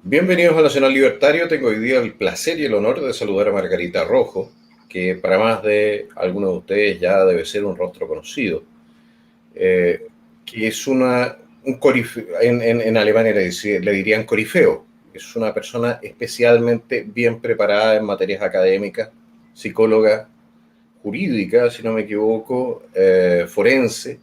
Bienvenidos a Nacional Libertario. Tengo hoy día el placer y el honor de saludar a Margarita Rojo, que para más de algunos de ustedes ya debe ser un rostro conocido, que es un corifeo, en Alemania le dirían corifeo. Es una persona especialmente bien preparada en materias académicas, psicóloga, jurídica, si no me equivoco, forense.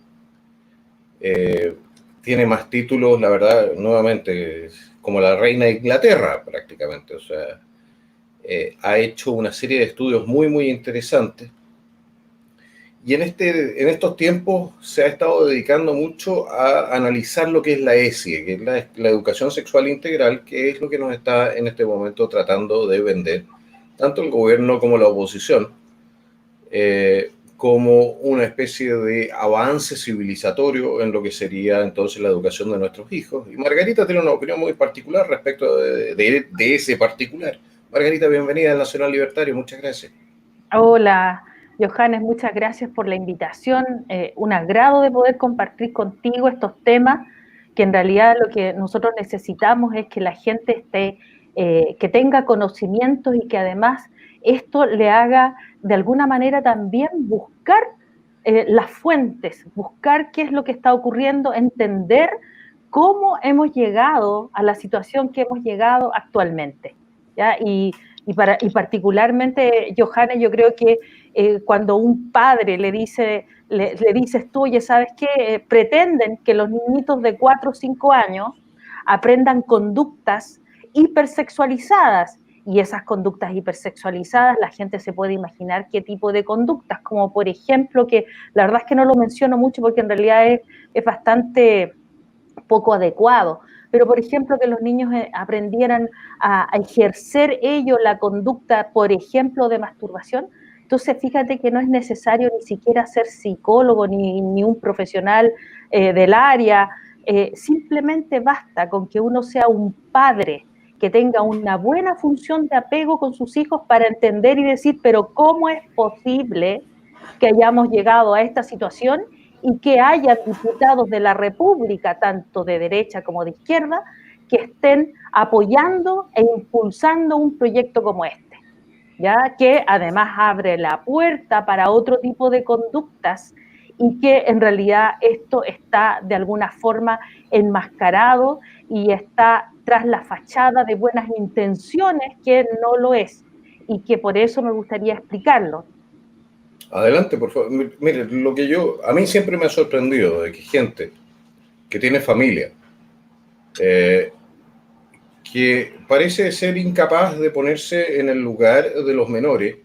Eh, Tiene más títulos, la verdad, nuevamente, como la reina de Inglaterra prácticamente. O sea, ha hecho una serie de estudios muy, muy interesantes. Y en estos tiempos se ha estado dedicando mucho a analizar lo que es la ESI, que es la educación sexual integral, que es lo que nos está en este momento tratando de vender tanto el gobierno como la oposición, como una especie de avance civilizatorio en lo que sería entonces la educación de nuestros hijos. Y Margarita tiene una opinión muy particular respecto de ese particular. Margarita, bienvenida al Nacional Libertario, muchas gracias. Hola, Johannes, muchas gracias por la invitación. Un agrado de poder compartir contigo estos temas, que en realidad lo que nosotros necesitamos es que la gente que tenga conocimientos y que además esto le haga de alguna manera también buscar las fuentes, buscar qué es lo que está ocurriendo, entender cómo hemos llegado a la situación que hemos llegado actualmente. ¿Ya? Y particularmente, Johannes, yo creo que cuando un padre le dices tú, oye, ¿sabes qué? Pretenden que los niñitos de 4 o 5 años aprendan conductas hipersexualizadas. Y esas conductas hipersexualizadas, la gente se puede imaginar qué tipo de conductas, como por ejemplo, que la verdad es que no lo menciono mucho porque en realidad es bastante poco adecuado, pero por ejemplo que los niños aprendieran a ejercer ellos la conducta, por ejemplo, de masturbación. Entonces, fíjate que no es necesario ni siquiera ser psicólogo ni un profesional del área, simplemente basta con que uno sea un padre que tenga una buena función de apego con sus hijos para entender y decir, pero ¿cómo es posible que hayamos llegado a esta situación y que haya diputados de la República, tanto de derecha como de izquierda, que estén apoyando e impulsando un proyecto como este, ¿ya? Que además abre la puerta para otro tipo de conductas y que en realidad esto está de alguna forma enmascarado y está tras la fachada de buenas intenciones que no lo es y que por eso me gustaría explicarlo. Adelante, por favor. Mire, a mí siempre me ha sorprendido de que gente que tiene familia, eh, que parece ser incapaz de ponerse en el lugar de los menores,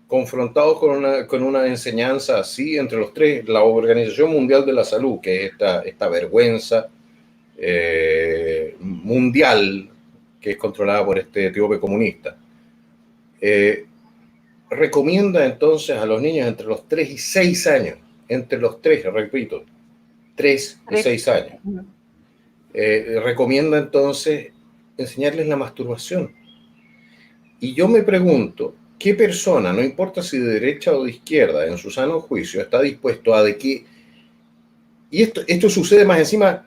confrontados con una enseñanza así entre los tres, la Organización Mundial de la Salud, que es esta vergüenza mundial que es controlada por este etíope comunista, eh, recomienda entonces a los niños entre los 3 y 6 años, entre los 3, repito, 3 y 6 años, recomienda entonces enseñarles la masturbación. Y yo me pregunto, ¿qué persona, no importa si de derecha o de izquierda, en su sano juicio, está dispuesto a de que, y esto sucede más encima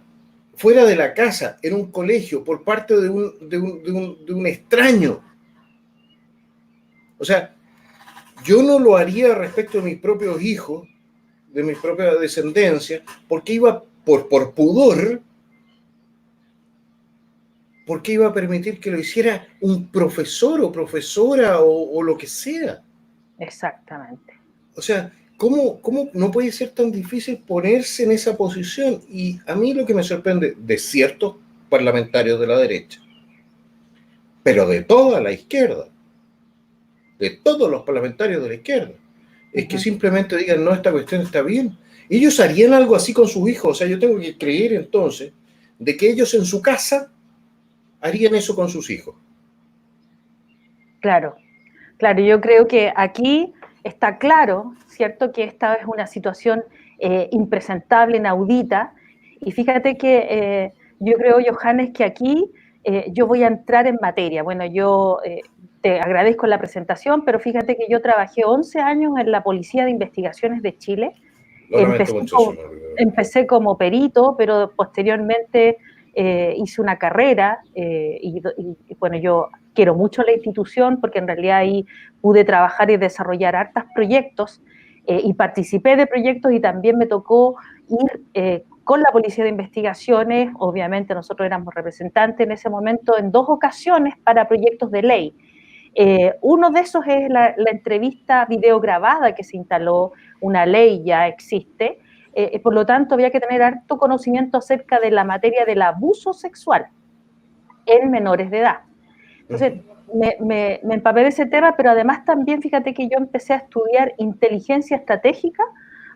fuera de la casa, en un colegio, por parte de un extraño? O sea, yo no lo haría respecto de mis propios hijos, de mi propia descendencia, porque iba por pudor, porque iba a permitir que lo hiciera un profesor o profesora o lo que sea. Exactamente. O sea, ¿cómo no puede ser tan difícil ponerse en esa posición? Y a mí lo que me sorprende de ciertos parlamentarios de la derecha, pero de toda la izquierda, de todos los parlamentarios de la izquierda, es que simplemente digan, no, esta cuestión está bien. Ellos harían algo así con sus hijos. O sea, yo tengo que creer entonces de que ellos en su casa harían eso con sus hijos. Claro, claro, yo creo que aquí está claro, ¿cierto?, que esta es una situación impresentable, inaudita, y fíjate que yo creo, Johannes, que aquí yo voy a entrar en materia. Bueno, yo te agradezco la presentación, pero fíjate que yo trabajé 11 años en la Policía de Investigaciones de Chile. Lo lamento Empecé mucho, como, señor. empecé como perito, pero posteriormente hice una carrera bueno, yo quiero mucho la institución porque en realidad ahí pude trabajar y desarrollar hartos proyectos y participé de proyectos y también me tocó ir con la Policía de Investigaciones. Obviamente nosotros éramos representantes en ese momento en 2 ocasiones para proyectos de ley. Uno de esos es la entrevista videograbada que se instaló, una ley ya existe, por lo tanto había que tener harto conocimiento acerca de la materia del abuso sexual en menores de edad. Entonces, me empapé de ese tema, pero además también fíjate que yo empecé a estudiar inteligencia estratégica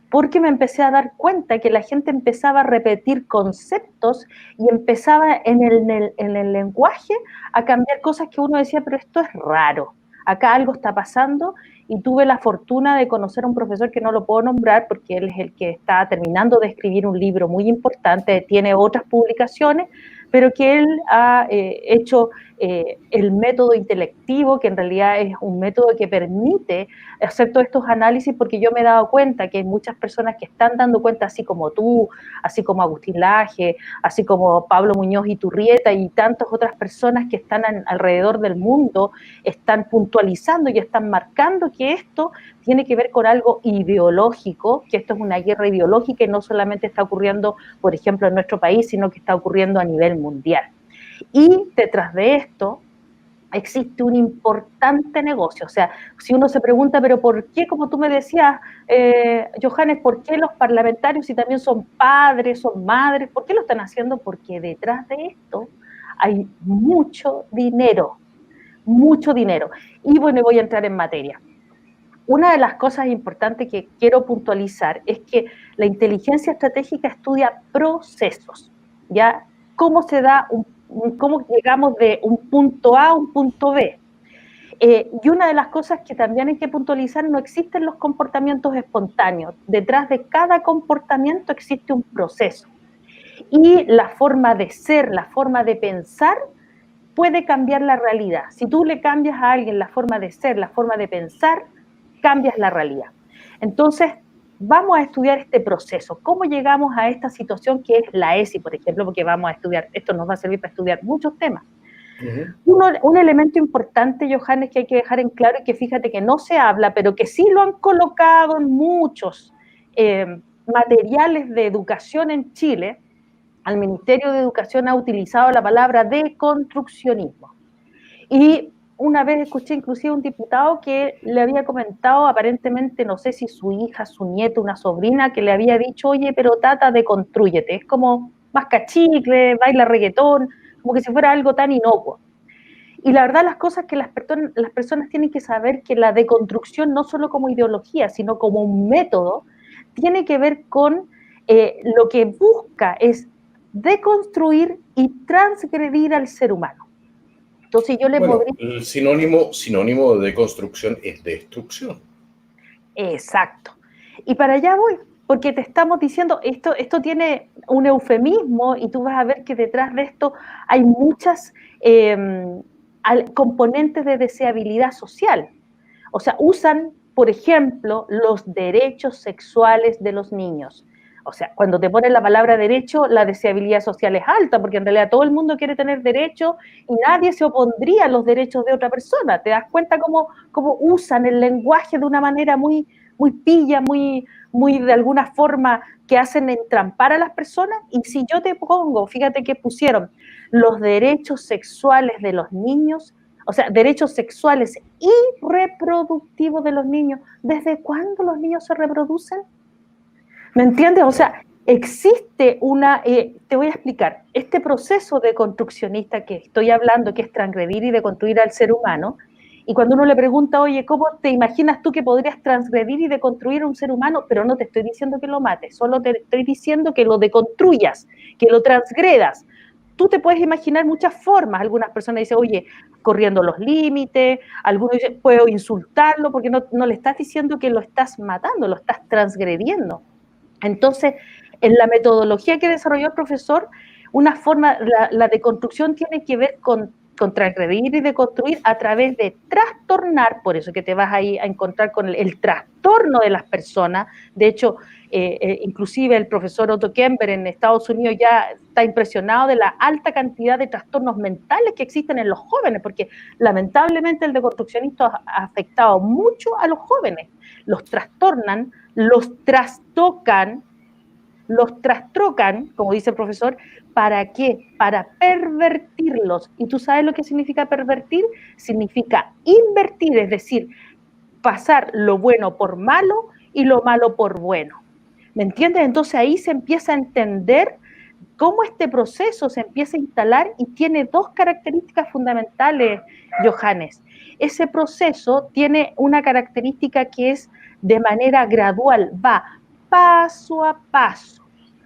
porque me empecé a dar cuenta que la gente empezaba a repetir conceptos y empezaba en el lenguaje a cambiar cosas que uno decía, pero esto es raro, acá algo está pasando, y tuve la fortuna de conocer a un profesor que no lo puedo nombrar porque él es el que está terminando de escribir un libro muy importante, tiene otras publicaciones, pero que él ha hecho el método intelectivo, que en realidad es un método que permite hacer todos estos análisis, porque yo me he dado cuenta que hay muchas personas que están dando cuenta, así como tú, así como Agustín Laje, así como Pablo Muñoz Iturrieta y tantas otras personas que están alrededor del mundo, están puntualizando y están marcando que esto tiene que ver con algo ideológico, que esto es una guerra ideológica y no solamente está ocurriendo, por ejemplo, en nuestro país, sino que está ocurriendo a nivel mundial. Y detrás de esto existe un importante negocio. O sea, si uno se pregunta, pero ¿por qué, como tú me decías, Johannes, por qué los parlamentarios, si también son padres, son madres, por qué lo están haciendo? Porque detrás de esto hay mucho dinero, mucho dinero. Y bueno, voy a entrar en materia. Una de las cosas importantes que quiero puntualizar es que la inteligencia estratégica estudia procesos, ¿ya? Cómo se da cómo llegamos de un punto A a un punto B. Y una de las cosas que también hay que puntualizar, no existen los comportamientos espontáneos. Detrás de cada comportamiento existe un proceso. Y la forma de ser, la forma de pensar, puede cambiar la realidad. Si tú le cambias a alguien la forma de ser, la forma de pensar, cambias la realidad. Entonces, vamos a estudiar este proceso. ¿Cómo llegamos a esta situación que es la ESI, por ejemplo? Porque vamos a estudiar, esto nos va a servir para estudiar muchos temas. Un elemento importante, Johannes, que hay que dejar en claro y que fíjate que no se habla, pero que sí lo han colocado en muchos materiales de educación en Chile. Al Ministerio de Educación ha utilizado la palabra deconstruccionismo. Y una vez escuché inclusive un diputado que le había comentado, aparentemente, no sé si su hija, su nieto, una sobrina, que le había dicho, oye, pero tata, deconstrúyete. Es como masca chicle, baila reggaetón, como que si fuera algo tan inocuo. Y la verdad, las cosas que las personas tienen que saber, que la deconstrucción no solo como ideología, sino como un método, tiene que ver con lo que busca es deconstruir y transgredir al ser humano. Entonces yo le podría... El sinónimo de deconstrucción es destrucción. Exacto. Y para allá voy, porque te estamos diciendo, esto tiene un eufemismo y tú vas a ver que detrás de esto hay muchas componentes de deseabilidad social. O sea, usan, por ejemplo, los derechos sexuales de los niños. O sea, cuando te ponen la palabra derecho, la deseabilidad social es alta, porque en realidad todo el mundo quiere tener derechos y nadie se opondría a los derechos de otra persona. ¿Te das cuenta cómo usan el lenguaje de una manera muy, muy pilla, muy de alguna forma que hacen entrampar a las personas? Y si yo te pongo, fíjate que pusieron los derechos sexuales de los niños, o sea, derechos sexuales y reproductivos de los niños. ¿Desde cuándo los niños se reproducen? ¿Me entiendes? O sea, existe te voy a explicar, este proceso deconstruccionista que estoy hablando, que es transgredir y deconstruir al ser humano, y cuando uno le pregunta, oye, ¿cómo te imaginas tú que podrías transgredir y deconstruir a un ser humano? Pero no te estoy diciendo que lo mates, solo te estoy diciendo que lo deconstruyas, que lo transgredas. Tú te puedes imaginar muchas formas. Algunas personas dicen, oye, corriendo los límites, algunos dicen, puedo insultarlo, porque no le estás diciendo que lo estás matando, lo estás transgrediendo. Entonces, en la metodología que desarrolló el profesor, una forma, la deconstrucción tiene que ver con transgredir y deconstruir a través de trastornar, por eso que te vas ahí a encontrar con el trastorno de las personas. De hecho, inclusive el profesor Otto Kemper en Estados Unidos ya está impresionado de la alta cantidad de trastornos mentales que existen en los jóvenes, porque lamentablemente el deconstruccionismo ha afectado mucho a los jóvenes. Los trastornan, los trastocan, los trastrocan, como dice el profesor. ¿Para qué? Para pervertirlos. ¿Y tú sabes lo que significa pervertir? Significa invertir, es decir, pasar lo bueno por malo y lo malo por bueno. ¿Me entiendes? Entonces ahí se empieza a entender cómo este proceso se empieza a instalar y tiene dos características fundamentales, Johannes. Ese proceso tiene una característica que es de manera gradual, va paso a paso.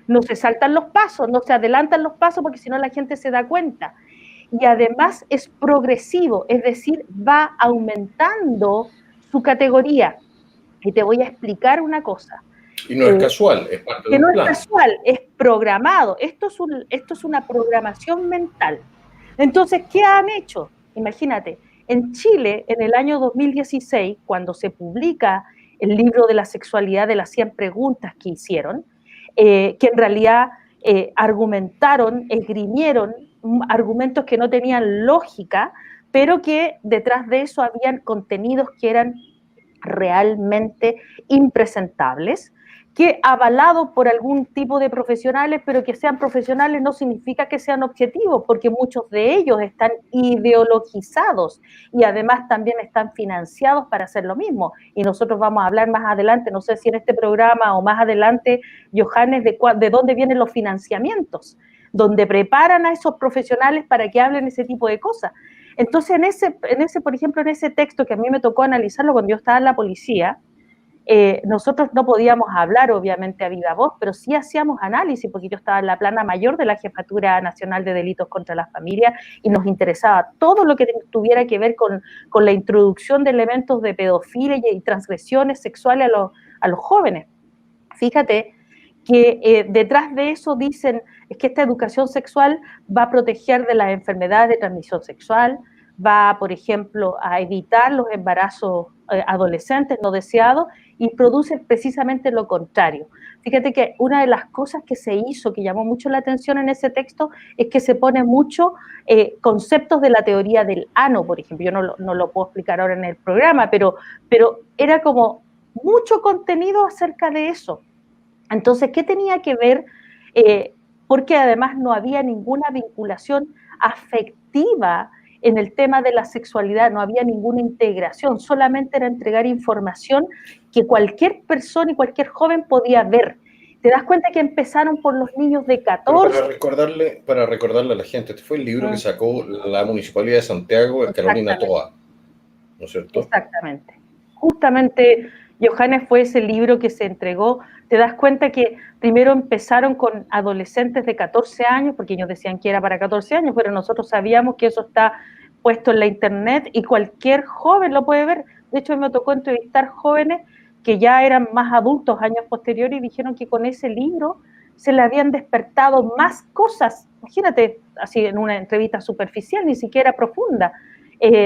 No se saltan los pasos, no se adelantan los pasos porque si no la gente se da cuenta. Y además es progresivo, es decir, va aumentando su categoría. Y te voy a explicar una cosa. Y no es casual, es parte Que de no un es plan. casual, es programado. Esto es una programación mental. Entonces, ¿qué han hecho? Imagínate, en Chile, en el año 2016, cuando se publica el libro de la sexualidad de las 100 preguntas que hicieron, que en realidad argumentaron, esgrimieron argumentos que no tenían lógica, pero que detrás de eso habían contenidos que eran realmente impresentables, que avalados por algún tipo de profesionales, pero que sean profesionales no significa que sean objetivos, porque muchos de ellos están ideologizados y además también están financiados para hacer lo mismo. Y nosotros vamos a hablar más adelante, no sé si en este programa o más adelante, Johannes, de dónde vienen los financiamientos, donde preparan a esos profesionales para que hablen ese tipo de cosas. Entonces, por ejemplo, en ese texto que a mí me tocó analizarlo cuando yo estaba en la policía, nosotros no podíamos hablar, obviamente, a viva voz, pero sí hacíamos análisis, porque yo estaba en la plana mayor de la Jefatura Nacional de Delitos contra las Familias y nos interesaba todo lo que tuviera que ver con la introducción de elementos de pedofilia y transgresiones sexuales a los jóvenes. Fíjate que detrás de eso dicen es que esta educación sexual va a proteger de las enfermedades de transmisión sexual, va, por ejemplo, a evitar los embarazos adolescentes no deseados y produce precisamente lo contrario. Fíjate que una de las cosas que se hizo, que llamó mucho la atención en ese texto, es que se pone mucho conceptos de la teoría del ano, por ejemplo. Yo no lo puedo explicar ahora en el programa, pero era como mucho contenido acerca de eso. Entonces, ¿qué tenía que ver? Porque además no había ninguna vinculación afectiva en el tema de la sexualidad, no había ninguna integración, solamente era entregar información que cualquier persona y cualquier joven podía ver. ¿Te das cuenta que empezaron por los niños de 14? Pero para recordarle a la gente, este fue el libro que sacó la Municipalidad de Santiago, Carolina Toa, ¿no es cierto? Exactamente. Justamente, Johannes, fue ese libro que se entregó. Te das cuenta que primero empezaron con adolescentes de 14 años, porque ellos decían que era para 14 años, pero nosotros sabíamos que eso está puesto en la internet y cualquier joven lo puede ver. De hecho, me tocó entrevistar jóvenes que ya eran más adultos años posteriores y dijeron que con ese libro se le habían despertado más cosas. Imagínate, así en una entrevista superficial, ni siquiera profunda,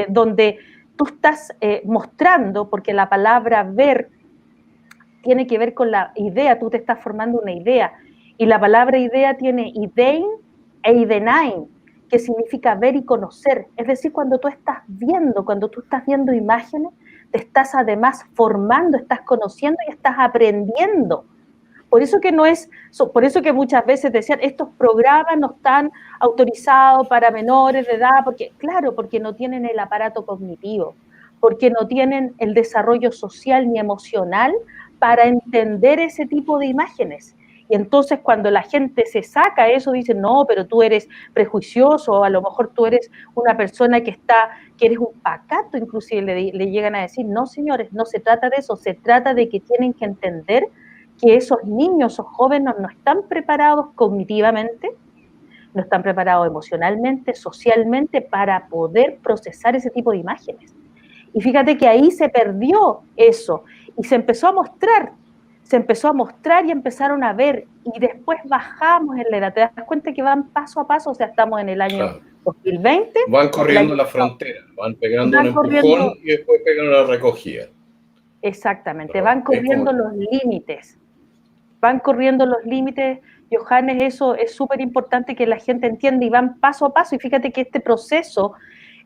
donde tú estás mostrando, porque la palabra ver tiene que ver con la idea, tú te estás formando una idea, y la palabra idea tiene idein e idenain, que significa ver y conocer. Es decir, cuando tú estás viendo imágenes, te estás además formando, estás conociendo y estás aprendiendo. Por eso que muchas veces decían, estos programas no están autorizados para menores de edad, porque no tienen el aparato cognitivo, porque no tienen el desarrollo social ni emocional para entender ese tipo de imágenes. Y entonces cuando la gente se saca eso, dicen, no, pero tú eres prejuicioso, o a lo mejor tú eres una persona que eres un pacato, inclusive le llegan a decir, no señores, no se trata de eso, se trata de que tienen que entender que esos niños, esos jóvenes no están preparados cognitivamente, no están preparados emocionalmente, socialmente para poder procesar ese tipo de imágenes. Y fíjate que ahí se perdió eso y se empezó a mostrar y empezaron a ver y después bajamos en la edad. ¿Te das cuenta que van paso a paso? O sea, estamos en el año 2020. Van corriendo la frontera, van pegando un empujón y después pegan una recogida. Exactamente, Pero van corriendo los límites. Van corriendo los límites, Johannes, eso es súper importante que la gente entienda y van paso a paso. Y fíjate que este proceso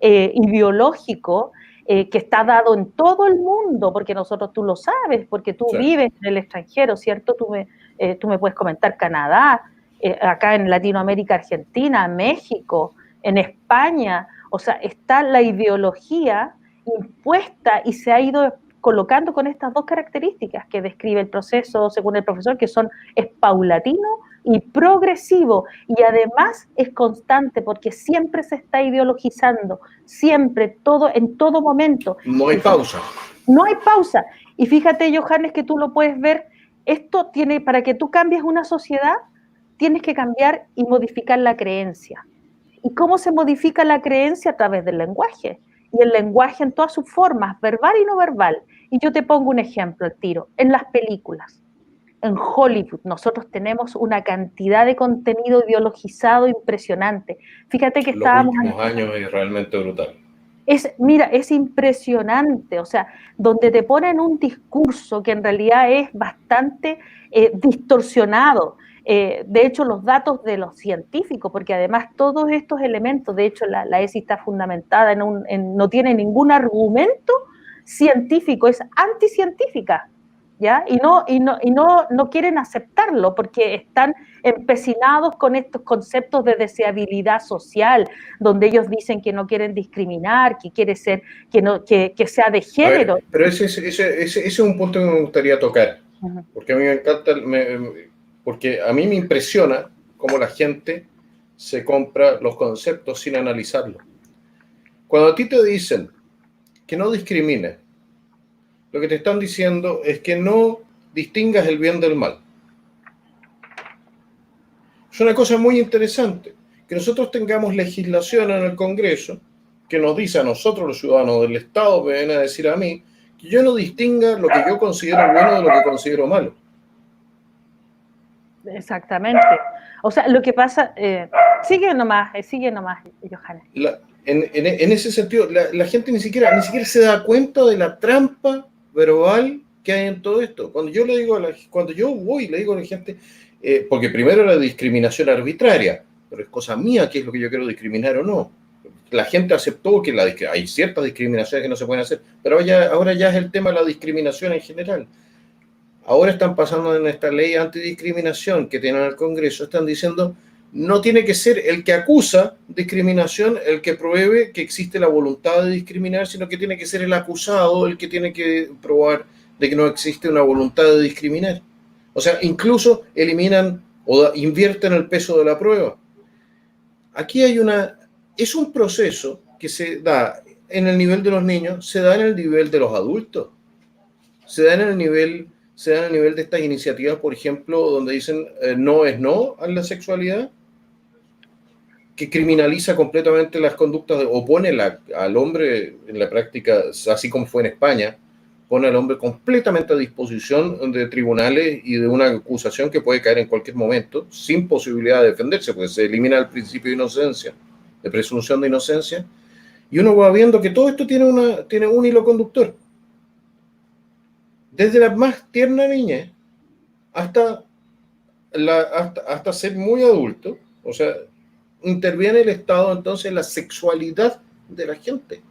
ideológico que está dado en todo el mundo, porque nosotros tú lo sabes, porque tú vives en el extranjero, ¿cierto? Tú me puedes comentar Canadá, acá en Latinoamérica, Argentina, México, en España, o sea, está la ideología impuesta y se ha ido colocando con estas dos características que describe el proceso, según el profesor, que es paulatino y progresivo, y además es constante porque siempre se está ideologizando, siempre, en todo momento. No hay pausa. No hay pausa. Y fíjate, Johannes, que tú lo puedes ver, esto tiene, para que tú cambies una sociedad, tienes que cambiar y modificar la creencia. ¿Y cómo se modifica la creencia? A través del lenguaje. Y el lenguaje en todas sus formas, verbal y no verbal. Y yo te pongo un ejemplo al tiro. En las películas, en Hollywood, nosotros tenemos una cantidad de contenido ideologizado impresionante. Fíjate que estábamos... Los últimos años es realmente brutal. Mira, es impresionante, o sea, donde te ponen un discurso que en realidad es bastante distorsionado. De hecho, los datos de los científicos, porque además todos estos elementos, de hecho, la ESI está fundamentada no tiene ningún argumento científico, es anticientífica, ¿ya? Y no quieren aceptarlo porque están empecinados con estos conceptos de deseabilidad social, donde ellos dicen que no quieren discriminar, que quiere ser, que sea de género. Ver, pero ese es un punto que me gustaría tocar, porque a mí me encanta, porque a mí me impresiona cómo la gente se compra los conceptos sin analizarlos. Cuando a ti te dicen que no discrimines, lo que te están diciendo es que no distingas el bien del mal. Es una cosa muy interesante, que nosotros tengamos legislación en el Congreso que nos dice a nosotros, los ciudadanos del Estado, me vienen a decir a mí, que yo no distinga lo que yo considero bueno de lo que considero malo. Exactamente. O sea, lo que pasa... sigue nomás, Johannes. En ese sentido, la gente ni siquiera se da cuenta de la trampa verbal que hay en todo esto. Cuando yo voy y le digo a la gente, porque primero la discriminación arbitraria, pero es cosa mía qué es lo que yo quiero discriminar o no. La gente aceptó que hay ciertas discriminaciones que no se pueden hacer, pero ahora ya es el tema de la discriminación en general. Ahora están pasando en esta ley antidiscriminación que tienen el Congreso, están diciendo, no tiene que ser el que acusa discriminación el que pruebe que existe la voluntad de discriminar, sino que tiene que ser el acusado el que tiene que probar de que no existe una voluntad de discriminar. O sea, incluso eliminan o invierten el peso de la prueba. Aquí es un proceso que se da en el nivel de los niños, se da en el nivel de los adultos, se da en el nivel de estas iniciativas, por ejemplo, donde dicen no es no a la sexualidad, que criminaliza completamente las conductas, o pone al hombre en la práctica, así como fue en España, pone al hombre completamente a disposición de tribunales y de una acusación que puede caer en cualquier momento, sin posibilidad de defenderse, porque se elimina el principio de inocencia, de presunción de inocencia, y uno va viendo que todo esto tiene un hilo conductor. Desde la más tierna niñez hasta ser muy adulto, o sea, interviene el Estado entonces en la sexualidad de la gente.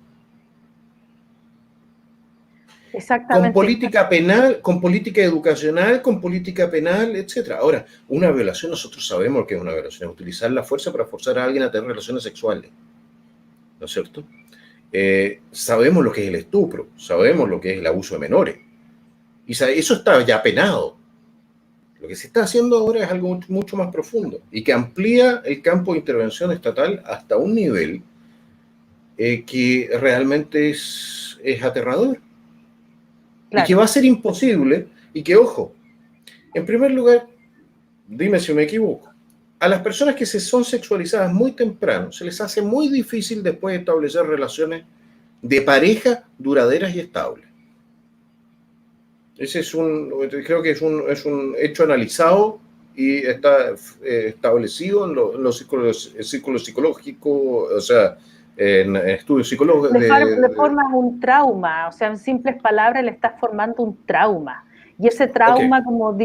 Exactamente. Con política penal, con política educacional, con política penal, etc. Ahora, una violación, nosotros sabemos que es una violación, es utilizar la fuerza para forzar a alguien a tener relaciones sexuales, ¿no es cierto? Sabemos lo que es el estupro, sabemos lo que es el abuso de menores, y eso está ya penado. Lo que se está haciendo ahora es algo mucho más profundo y que amplía el campo de intervención estatal hasta un nivel que realmente es aterrador. Claro. Y que va a ser imposible y que, ojo, en primer lugar, dime si me equivoco, a las personas que son sexualizadas muy temprano se les hace muy difícil después establecer relaciones de pareja duraderas y estables. Ese creo que es un hecho analizado y está establecido en los círculos psicológicos, o sea, en estudios psicológicos. Le formas un trauma, o sea, en simples palabras le estás formando un trauma. Y ese trauma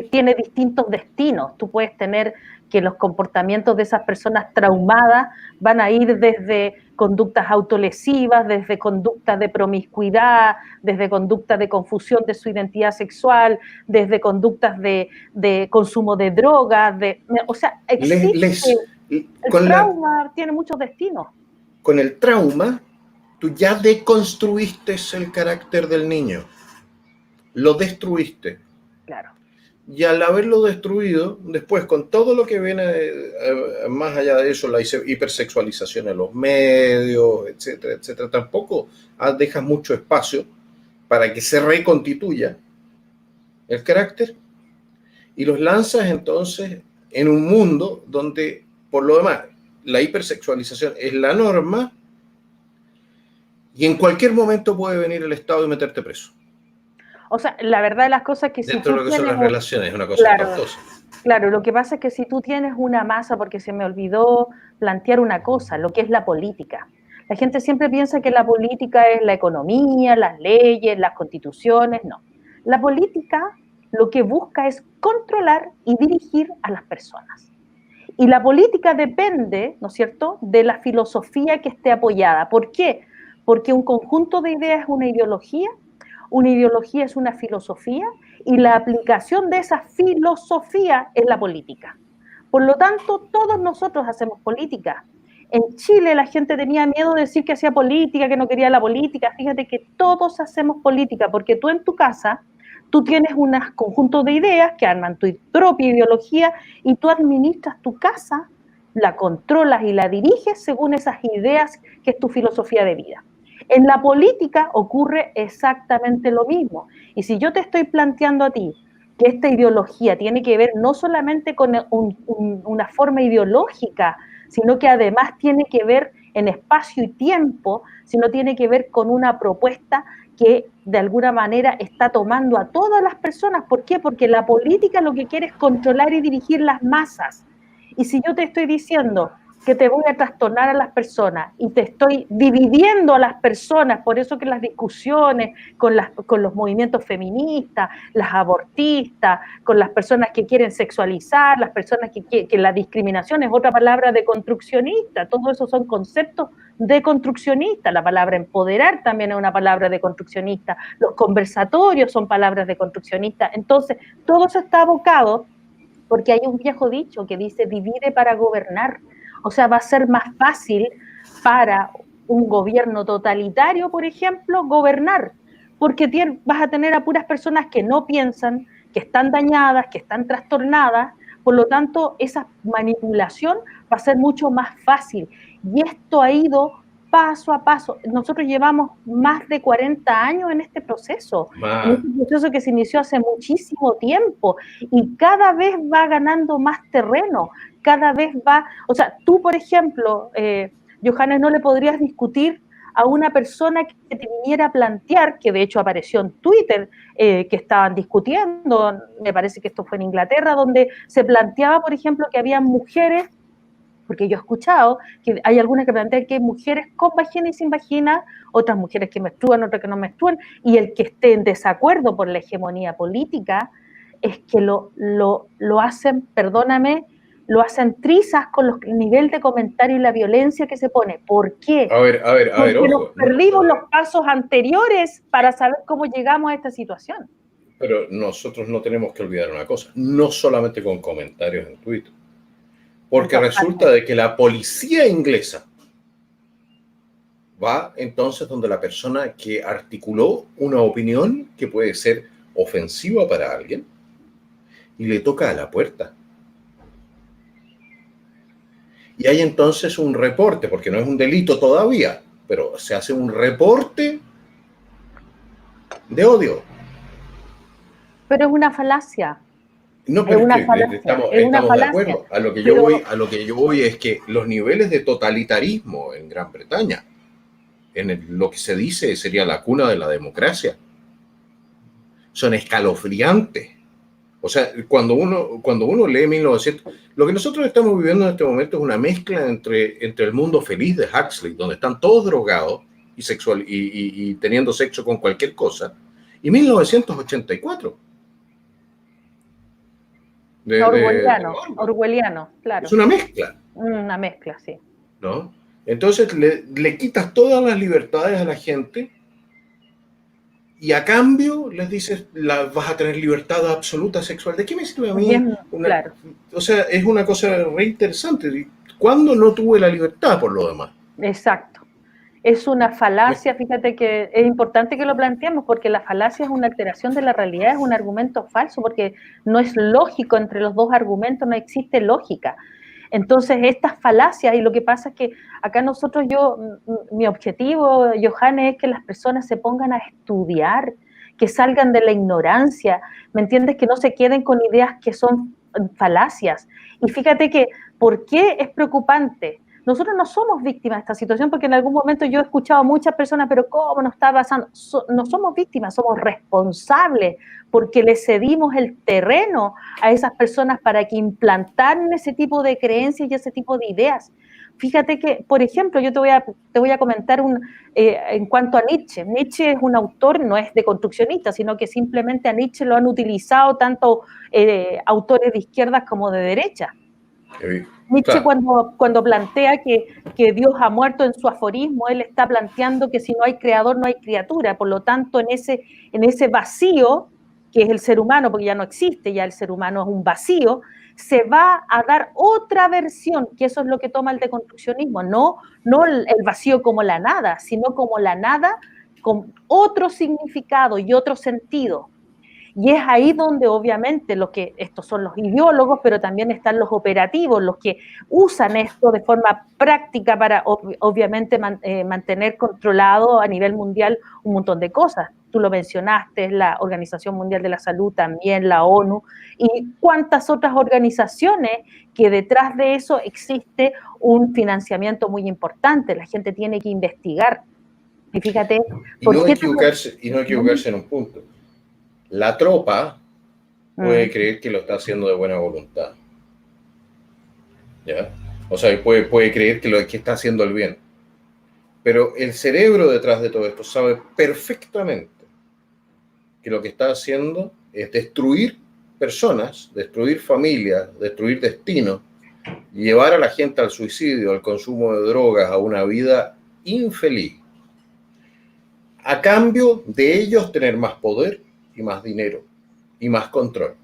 tiene distintos destinos. Tú puedes tener que los comportamientos de esas personas traumadas van a ir desde conductas autolesivas, desde conductas de promiscuidad, desde conductas de confusión de su identidad sexual, desde conductas de consumo de drogas, o sea, existe, el trauma tiene muchos destinos. Con el trauma, tú ya deconstruiste el carácter del niño, lo destruiste. Claro. Y al haberlo destruido, después con todo lo que viene más allá de eso, la hipersexualización en los medios, etcétera, etcétera, tampoco dejas mucho espacio para que se reconstituya el carácter y los lanzas entonces en un mundo donde, por lo demás, la hipersexualización es la norma y en cualquier momento puede venir el Estado y meterte preso. O sea, la verdad de las cosas es que dentro de lo que son las relaciones, es una cosa espantosa. Claro, lo que pasa es que si tú tienes una masa, porque se me olvidó plantear una cosa, lo que es la política. La gente siempre piensa que la política es la economía, las leyes, las constituciones, no. La política lo que busca es controlar y dirigir a las personas. Y la política depende, ¿no es cierto?, de la filosofía que esté apoyada. ¿Por qué? Porque un conjunto de ideas es una ideología es una filosofía y la aplicación de esa filosofía es la política. Por lo tanto, todos nosotros hacemos política. En Chile la gente tenía miedo de decir que hacía política, que no quería la política. Fíjate que todos hacemos política, porque tú en tu casa, tú tienes un conjunto de ideas que arman tu propia ideología y tú administras tu casa, la controlas y la diriges según esas ideas que es tu filosofía de vida. En la política ocurre exactamente lo mismo. Y si yo te estoy planteando a ti que esta ideología tiene que ver no solamente con una forma ideológica, sino que además tiene que ver en espacio y tiempo, sino tiene que ver con una propuesta que de alguna manera está tomando a todas las personas. ¿Por qué? Porque la política lo que quiere es controlar y dirigir las masas. Y si yo te estoy diciendo que te voy a trastornar a las personas y te estoy dividiendo a las personas, por eso que las discusiones con los movimientos feministas, las abortistas, con las personas que quieren sexualizar, las personas que la discriminación es otra palabra de construccionista, todo eso son conceptos de construccionista, la palabra empoderar también es una palabra de construccionista, los conversatorios son palabras de construccionista, entonces todo eso está abocado porque hay un viejo dicho que dice divide para gobernar. O sea, va a ser más fácil para un gobierno totalitario, por ejemplo, gobernar, porque vas a tener a puras personas que no piensan, que están dañadas, que están trastornadas, por lo tanto, esa manipulación va a ser mucho más fácil. Y esto ha ido paso a paso. Nosotros llevamos más de 40 años en este proceso que se inició hace muchísimo tiempo y cada vez va ganando más terreno, cada vez va, o sea, tú, por ejemplo, Johannes, no le podrías discutir a una persona que te viniera a plantear, que de hecho apareció en Twitter, que estaban discutiendo, me parece que esto fue en Inglaterra, donde se planteaba, por ejemplo, que había mujeres, porque yo he escuchado que hay algunas que plantean que hay mujeres con vagina y sin vagina, otras mujeres que menstruan, otras que no menstruan, y el que esté en desacuerdo por la hegemonía política es que lo hacen, perdóname, lo hacen trizas con el nivel de comentario y la violencia que se pone. ¿Por qué? Porque ojo. nos perdimos los pasos anteriores para saber cómo llegamos a esta situación. Pero nosotros no tenemos que olvidar una cosa, no solamente con comentarios en Twitter, porque resulta de que la policía inglesa va entonces donde la persona que articuló una opinión que puede ser ofensiva para alguien y le toca a la puerta. Y hay entonces un reporte, porque no es un delito todavía, pero se hace un reporte de odio. Pero es una falacia. No, pero estamos de acuerdo. A lo que yo voy es que los niveles de totalitarismo en Gran Bretaña, lo que se dice sería la cuna de la democracia, son escalofriantes. O sea, cuando uno lee 1900, lo que nosotros estamos viviendo en este momento es una mezcla entre el mundo feliz de Huxley, donde están todos drogados y teniendo sexo con cualquier cosa, y 1984. Orwelliano, claro. Es una mezcla. Una mezcla, sí. ¿No? Entonces le quitas todas las libertades a la gente y a cambio les dices, vas a tener libertad absoluta sexual. ¿De qué me sirve a mí? Bien, claro. O sea, es una cosa re interesante. ¿Cuándo no tuve la libertad por lo demás? Exacto. Es una falacia, fíjate que es importante que lo planteemos, porque la falacia es una alteración de la realidad, es un argumento falso, porque no es lógico entre los dos argumentos, no existe lógica. Entonces, estas falacias, y lo que pasa es que acá nosotros, mi objetivo, Johannes, es que las personas se pongan a estudiar, que salgan de la ignorancia, ¿me entiendes? Que no se queden con ideas que son falacias. Y fíjate que, ¿por qué es preocupante? Nosotros no somos víctimas de esta situación, porque en algún momento yo he escuchado a muchas personas, pero ¿cómo nos está pasando? No somos víctimas, somos responsables, porque le cedimos el terreno a esas personas para que implantaran ese tipo de creencias y ese tipo de ideas. Fíjate que, por ejemplo, yo te voy a comentar en cuanto a Nietzsche. Nietzsche es un autor, no es deconstruccionista, sino que simplemente a Nietzsche lo han utilizado tanto autores de izquierdas como de derecha. Nietzsche, cuando plantea que Dios ha muerto en su aforismo, él está planteando que si no hay creador no hay criatura, por lo tanto en ese vacío que es el ser humano, porque ya no existe, ya el ser humano es un vacío, se va a dar otra versión, que eso es lo que toma el deconstruccionismo, no el vacío como la nada, sino como la nada con otro significado y otro sentido. Y es ahí donde obviamente estos son los ideólogos, pero también están los operativos, los que usan esto de forma práctica para obviamente mantener controlado a nivel mundial un montón de cosas. Tú lo mencionaste, la Organización Mundial de la Salud, también la ONU, y cuántas otras organizaciones que detrás de eso existe un financiamiento muy importante. La gente tiene que investigar. Y fíjate, y no equivocarse en un punto. La tropa puede creer que lo está haciendo de buena voluntad. ¿Ya? O sea, puede creer que está haciendo el bien. Pero el cerebro detrás de todo esto sabe perfectamente que lo que está haciendo es destruir personas, destruir familias, destruir destinos, llevar a la gente al suicidio, al consumo de drogas, a una vida infeliz. A cambio de ellos tener más poder y más dinero y más control.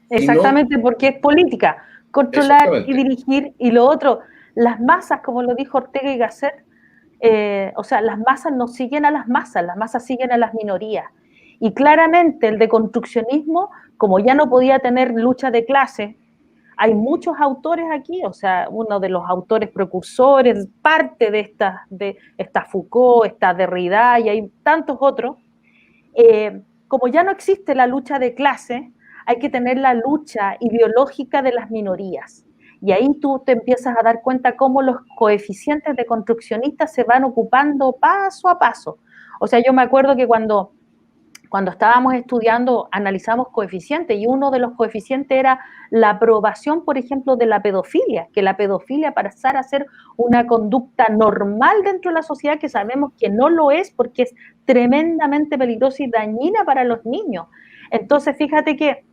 Exactamente, porque es política, controlar y dirigir, y lo otro, las masas, como lo dijo Ortega y Gasset, o sea, las masas no siguen a las masas siguen a las minorías. Y claramente el deconstruccionismo, como ya no podía tener lucha de clase, hay muchos autores aquí, o sea, uno de los autores precursores, parte de esta Foucault, esta Derrida, y hay tantos otros, como ya no existe la lucha de clase, hay que tener la lucha ideológica de las minorías. Y ahí tú te empiezas a dar cuenta cómo los coeficientes deconstruccionistas se van ocupando paso a paso. O sea, yo me acuerdo que cuando estábamos estudiando, analizamos coeficientes, y uno de los coeficientes era la aprobación, por ejemplo, de la pedofilia, que la pedofilia pasara a ser una conducta normal dentro de la sociedad, que sabemos que no lo es porque es tremendamente peligrosa y dañina para los niños. Entonces, fíjate que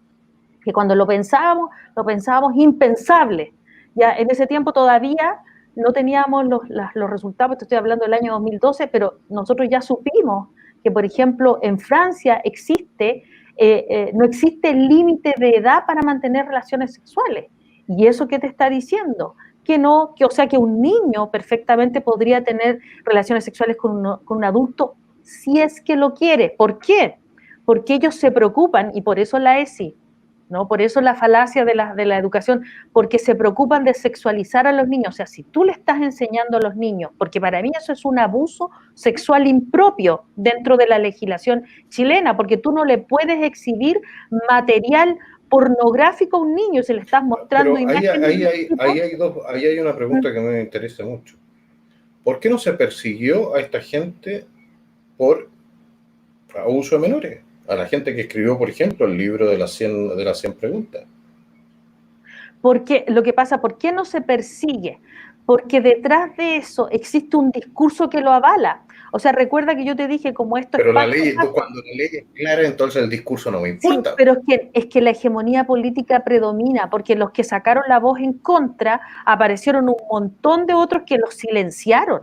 cuando lo pensábamos impensable. Ya en ese tiempo todavía no teníamos los resultados, te estoy hablando del año 2012, pero nosotros ya supimos que, por ejemplo, en Francia no existe límite de edad para mantener relaciones sexuales. ¿Y eso qué te está diciendo? Que no, o sea, que un niño perfectamente podría tener relaciones sexuales con un adulto si es que lo quiere. ¿Por qué? Porque ellos se preocupan, y por eso la ESI, ¿no? Por eso la falacia de la educación, porque se preocupan de sexualizar a los niños. O sea, si tú le estás enseñando a los niños, porque para mí eso es un abuso sexual impropio dentro de la legislación chilena, porque tú no le puedes exhibir material pornográfico a un niño, se le estás mostrando imágenes. Ahí hay una pregunta que me interesa mucho. ¿Por qué no se persiguió a esta gente por abuso de menores? a la gente que escribió, por ejemplo, el libro de las 100 preguntas. Porque lo que pasa, ¿por qué no se persigue? Porque detrás de eso existe un discurso que lo avala. O sea, recuerda que yo te dije como esto es Pero la paso ley, a paso. cuando la ley es clara, entonces el discurso no me Sí, importa. pero es que la hegemonía política predomina, porque los que sacaron la voz en contra aparecieron un montón de otros que los silenciaron.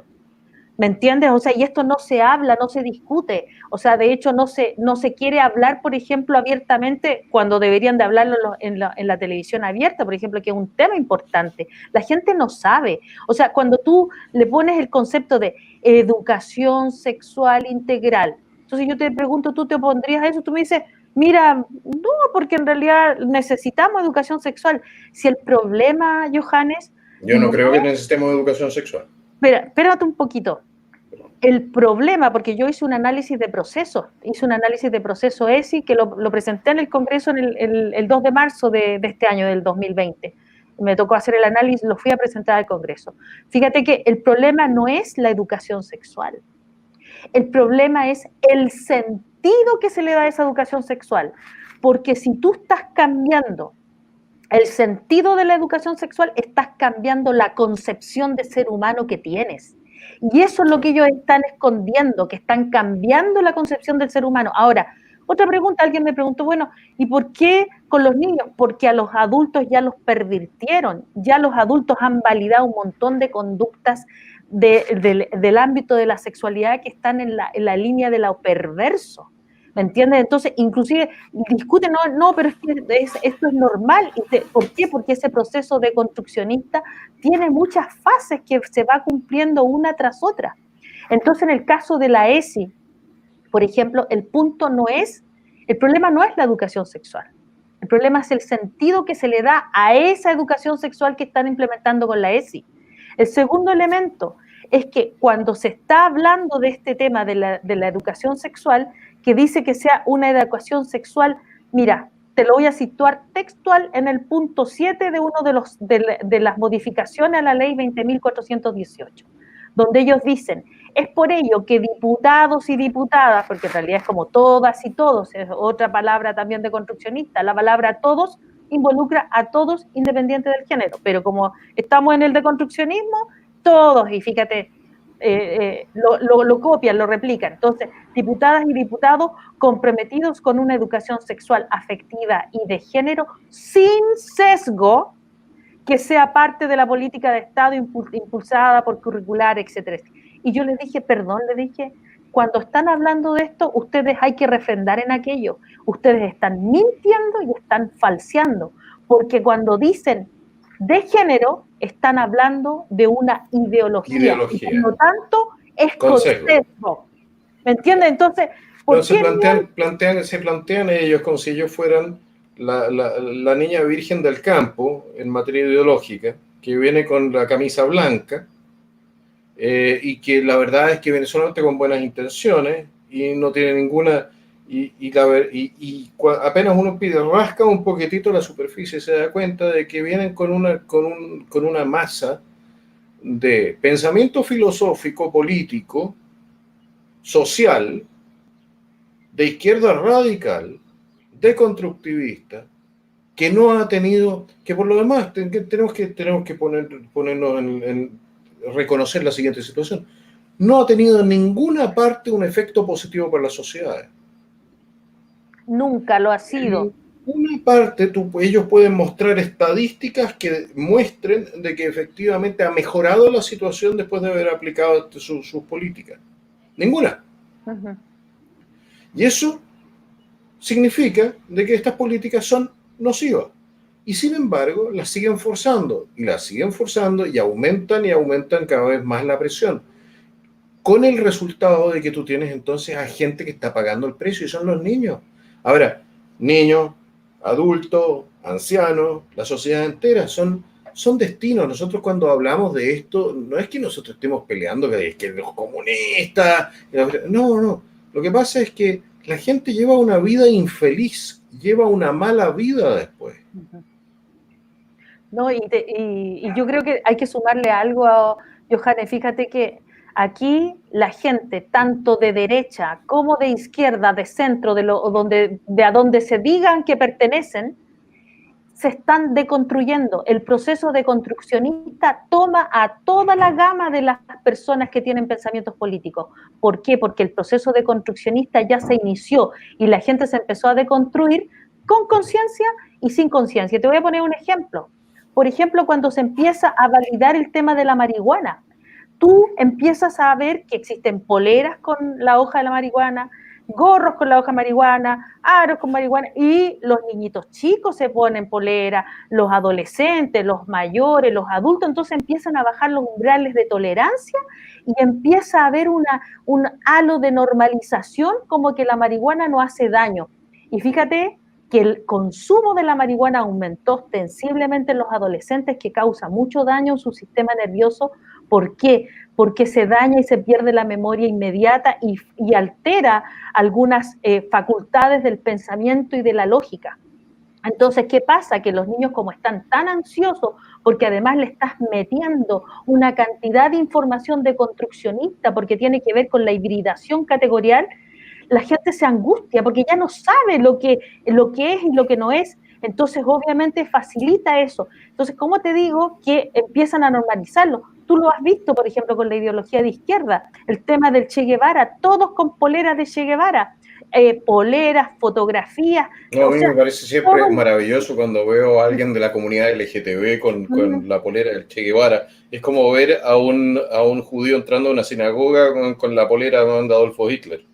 ¿Me entiendes? O sea, y esto no se habla, no se discute. O sea, de hecho, no se quiere hablar, por ejemplo, abiertamente cuando deberían de hablarlo en la televisión abierta, por ejemplo, que es un tema importante. La gente no sabe. O sea, cuando tú le pones el concepto de educación sexual integral, entonces yo te pregunto, ¿tú te opondrías a eso? Tú me dices, mira, no, porque en realidad necesitamos educación sexual. Si el problema, Johannes, Yo no no creo que es... necesitemos educación sexual. Espérate un poquito. El problema, porque yo hice un análisis de proceso ESI, que lo presenté en el Congreso el 2 de marzo de este año, del 2020. Me tocó hacer el análisis, lo fui a presentar al Congreso. Fíjate que el problema no es la educación sexual, el problema es el sentido que se le da a esa educación sexual, porque si tú estás cambiando el sentido de la educación sexual, estás cambiando la concepción de ser humano que tienes. Y eso es lo que ellos están escondiendo, que están cambiando la concepción del ser humano. Ahora, otra pregunta, alguien me preguntó, bueno, ¿y por qué con los niños? Porque a los adultos ya los pervirtieron, ya los adultos han validado un montón de conductas del ámbito de la sexualidad que están en la línea de lo perverso. ¿Me entiendes? Entonces, inclusive discuten, no, pero es que esto es normal. ¿Por qué? Porque ese proceso de construccionista tiene muchas fases que se va cumpliendo una tras otra. Entonces, en el caso de la ESI, por ejemplo, el problema no es la educación sexual. El problema es el sentido que se le da a esa educación sexual que están implementando con la ESI. El segundo elemento es que cuando se está hablando de este tema de la educación sexual, que dice que sea una educación sexual, mira, te lo voy a situar textual en el punto 7 de uno de las modificaciones a la ley 20.418, donde ellos dicen, es por ello que diputados y diputadas, porque en realidad es como todas y todos, es otra palabra también de construccionista, la palabra todos involucra a todos independiente del género, pero como estamos en el deconstruccionismo, todos, y fíjate, lo copian, lo replican. Entonces, diputadas y diputados comprometidos con una educación sexual, afectiva y de género sin sesgo, que sea parte de la política de Estado impulsada por curricular, etcétera. Y yo les dije, perdón, les dije, cuando están hablando de esto, ustedes hay que refrendar en aquello. Ustedes están mintiendo y están falseando, porque cuando dicen de género, están hablando de una ideología y por Ideología, lo tanto es con con sesgo. sesgo. ¿Me entiendes? Entonces, No, ¿por qué no? se plantean ellos como si ellos fueran la niña virgen del campo en materia ideológica, que viene con la camisa blanca, y que la verdad es que viene solamente con buenas intenciones y no tiene ninguna... Apenas uno pide, rasca un poquitito la superficie y se da cuenta de que vienen con una masa de pensamiento filosófico, político, social, de izquierda radical, deconstructivista, que no ha tenido, que por lo demás tenemos que ponernos reconocer la siguiente situación, no ha tenido en ninguna parte un efecto positivo para las sociedades. Nunca lo ha En sido. ninguna parte ellos pueden mostrar estadísticas que muestren de que efectivamente ha mejorado la situación después de haber aplicado sus políticas. Ninguna. Uh-huh. Y eso significa de que estas políticas son nocivas. Y sin embargo, las siguen forzando y aumentan cada vez más la presión. Con el resultado de que tú tienes entonces a gente que está pagando el precio y son los niños. Ahora, niños, adultos, ancianos, la sociedad entera son destinos. Nosotros cuando hablamos de esto, no es que nosotros estemos peleando que los comunistas, no. Lo que pasa es que la gente lleva una vida infeliz, lleva una mala vida después. No, y yo creo que hay que sumarle algo a Johannes. Fíjate que Aquí la gente, tanto de derecha como de izquierda, de centro, de a donde se digan que pertenecen, se están deconstruyendo. El proceso deconstruccionista toma a toda la gama de las personas que tienen pensamientos políticos. ¿Por qué? Porque el proceso deconstruccionista ya se inició y la gente se empezó a deconstruir con conciencia y sin conciencia. Te voy a poner un ejemplo. Por ejemplo, cuando se empieza a validar el tema de la marihuana, tú empiezas a ver que existen poleras con la hoja de la marihuana, gorros con la hoja de marihuana, aros con marihuana, y los niñitos chicos se ponen polera, los adolescentes, los mayores, los adultos, entonces empiezan a bajar los umbrales de tolerancia y empieza a haber un halo de normalización como que la marihuana no hace daño. Y fíjate que el consumo de la marihuana aumentó ostensiblemente en los adolescentes, que causa mucho daño en su sistema nervioso. ¿Por qué? Porque se daña y se pierde la memoria inmediata y altera algunas facultades del pensamiento y de la lógica. Entonces, ¿qué pasa? Que los niños, como están tan ansiosos, porque además le estás metiendo una cantidad de información deconstruccionista, porque tiene que ver con la hibridación categorial, la gente se angustia porque ya no sabe lo que es y lo que no es. Entonces, obviamente, facilita eso. Entonces, ¿cómo te digo que empiezan a normalizarlo? Tú lo has visto, por ejemplo, con la ideología de izquierda, el tema del Che Guevara, todos con poleras de Che Guevara, poleras, fotografías. No, a O mí sea, me parece siempre todo... maravilloso cuando veo a alguien de la comunidad LGTB con la polera del Che Guevara. Es como ver a un judío entrando a una sinagoga con la polera de Adolfo Hitler.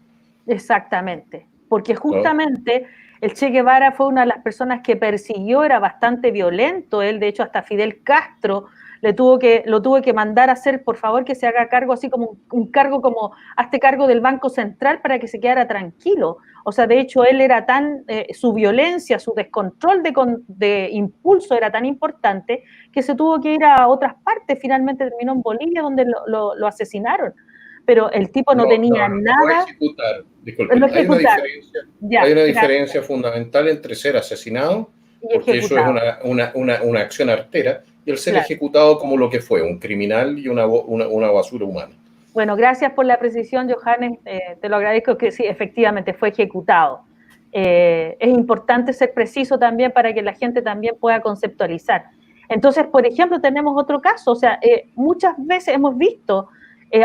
Exactamente, porque ¿No? justamente el Che Guevara fue una de las personas que persiguió, era bastante violento, él de hecho hasta Fidel Castro lo tuvo que mandar a hacer, por favor, que se haga cargo, así como un cargo como, hazte cargo del Banco Central para que se quedara tranquilo. O sea, de hecho, él era tan, su violencia, su descontrol de impulso era tan importante que se tuvo que ir a otras partes, finalmente terminó en Bolivia, donde lo asesinaron. Pero el tipo no tenía Lo puede nada, ejecutar. lo Disculpen, ejecutaron. hay Ya, una gracias. diferencia fundamental entre ser asesinado, Y porque eso es ejecutado, una acción artera, y el ser claro. ejecutado como lo que fue, un criminal y una basura humana. Bueno, gracias por la precisión, Johannes. Te lo agradezco que sí, efectivamente fue ejecutado. Es importante ser preciso también para que la gente también pueda conceptualizar. Entonces, por ejemplo, tenemos otro caso. O sea, muchas veces hemos visto,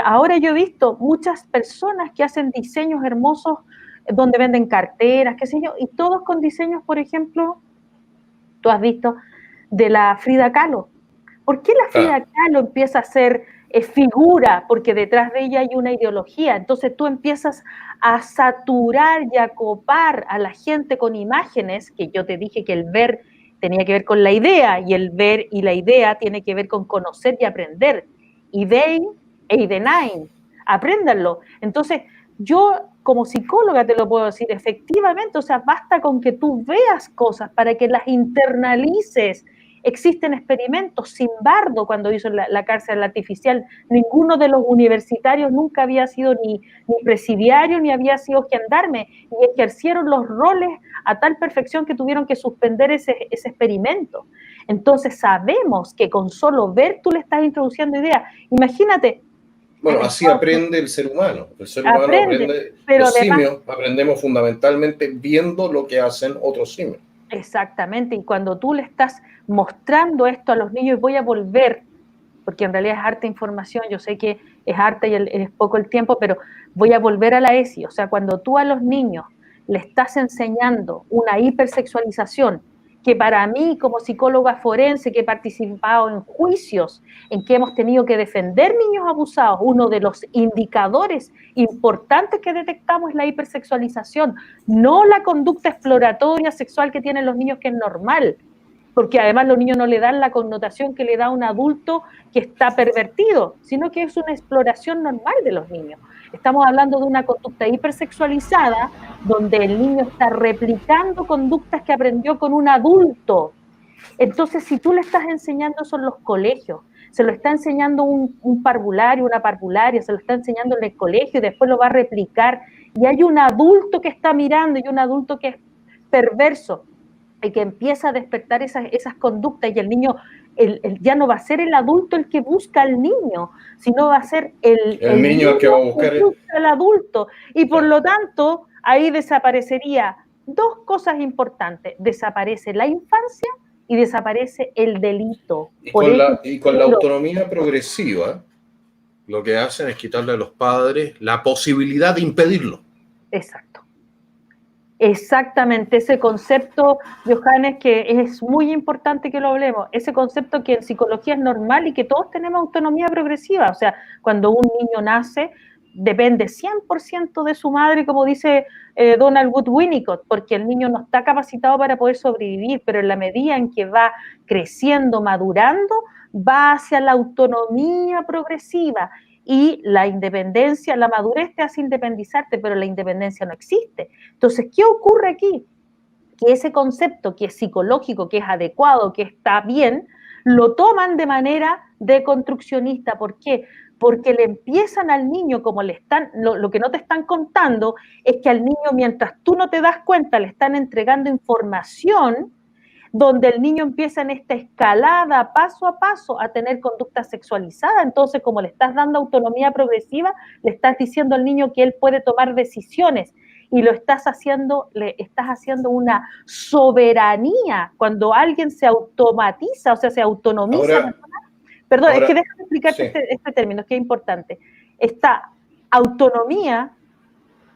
ahora yo he visto muchas personas que hacen diseños hermosos donde venden carteras, qué sé yo, y todos con diseños, por ejemplo, tú has visto, de la Frida Kahlo. ¿Por qué la Ah, Frida Kahlo empieza a ser figura? Porque detrás de ella hay una ideología. Entonces tú empiezas a saturar y a copar a la gente con imágenes, que yo te dije que el ver tenía que ver con la idea, y el ver y la idea tiene que ver con conocer y aprender. Idein e idenain, apréndanlo. Entonces, yo como psicóloga te lo puedo decir, efectivamente, o sea, basta con que tú veas cosas para que las internalices. Existen experimentos. Simbardo, cuando hizo la cárcel artificial, ninguno de los universitarios nunca había sido ni presidiario ni había sido gendarme, y ejercieron los roles a tal perfección que tuvieron que suspender ese experimento. Entonces sabemos que con solo ver tú le estás introduciendo ideas. Imagínate. bueno, así Entonces, aprende el ser humano. El ser humano aprende, aprende, pero los además, simios aprendemos fundamentalmente viendo lo que hacen otros simios. exactamente, y cuando tú le estás mostrando esto a los niños, voy a volver, porque en realidad es harta información, yo sé que es harta y es poco el tiempo, pero voy a volver a la ESI. O sea, cuando tú a los niños le estás enseñando una hipersexualización, que para mí como psicóloga forense que he participado en juicios en que hemos tenido que defender niños abusados, uno de los indicadores importantes que detectamos es la hipersexualización, no la conducta exploratoria sexual que tienen los niños, que es normal, porque además los niños no le dan la connotación que le da un adulto que está pervertido, sino que es una exploración normal de los niños. Estamos hablando de una conducta hipersexualizada, donde el niño está replicando conductas que aprendió con un adulto. Entonces, si tú le estás enseñando eso en los colegios, se lo está enseñando un parvulario, una parvularia, se lo está enseñando en el colegio y después lo va a replicar, y hay un adulto que está mirando y un adulto que es perverso, y que empieza a despertar esas conductas, y el niño ya no va a ser el adulto el que busca al niño, sino va a ser el niño el que va a buscar que busca al adulto. Y por claro. lo tanto, ahí desaparecería dos cosas importantes. Desaparece la infancia y desaparece el delito. Y Por con eso, la autonomía progresiva, lo que hacen es quitarle a los padres la posibilidad de impedirlo. exacto. Exactamente, ese concepto, Johannes, que es muy importante que lo hablemos, ese concepto que en psicología es normal y que todos tenemos autonomía progresiva, o sea, cuando un niño nace, depende 100% de su madre, como dice Donald Wood Winnicott, porque el niño no está capacitado para poder sobrevivir, pero en la medida en que va creciendo, madurando, va hacia la autonomía progresiva. Y la independencia, la madurez te hace independizarte, pero la independencia no existe. Entonces, ¿qué ocurre aquí? Que ese concepto que es psicológico, que es adecuado, que está bien, lo toman de manera deconstruccionista. ¿Por qué? Porque le empiezan al niño, como le están, lo que no te están contando es que al niño, mientras tú no te das cuenta, le están entregando información donde el niño empieza en esta escalada paso a paso a tener conducta sexualizada. Entonces, como le estás dando autonomía progresiva, le estás diciendo al niño que él puede tomar decisiones y le estás haciendo una soberanía. Cuando alguien se automatiza, o sea, se autonomiza, Ahora, perdón, es que ahora déjame explicarte sí. este término, que es importante. Esta autonomía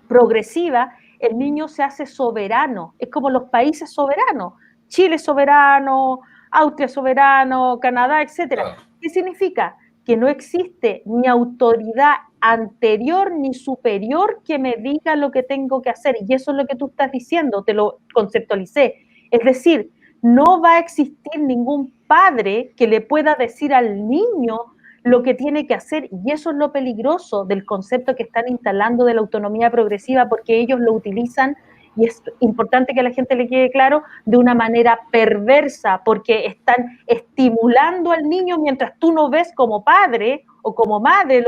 progresiva, el niño se hace soberano, es como los países soberanos, Chile soberano, Austria soberano, Canadá, etcétera. Ah, ¿Qué significa? Que no existe ni autoridad anterior ni superior que me diga lo que tengo que hacer. Y eso es lo que tú estás diciendo, te lo conceptualicé. Es decir, no va a existir ningún padre que le pueda decir al niño lo que tiene que hacer, y eso es lo peligroso del concepto que están instalando de la autonomía progresiva, porque ellos lo utilizan, y es importante que a la gente le quede claro, de una manera perversa, porque están estimulando al niño mientras tú no ves como padre o como madre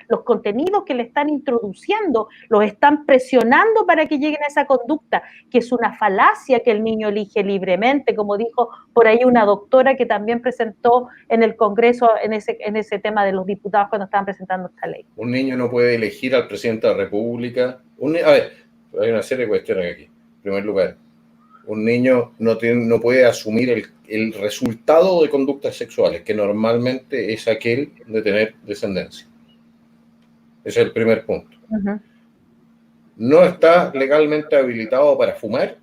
los contenidos que le están introduciendo, los están presionando para que lleguen a esa conducta, que es una falacia que el niño elige libremente, como dijo por ahí una doctora que también presentó en el Congreso en ese tema de los diputados cuando estaban presentando esta ley. un niño no puede elegir al presidente de la República. A ver, hay una serie de cuestiones aquí. En primer lugar, un niño no puede asumir el resultado de conductas sexuales, que normalmente es aquel de tener descendencia. Ese es el primer punto. Uh-huh. No está legalmente habilitado para fumar,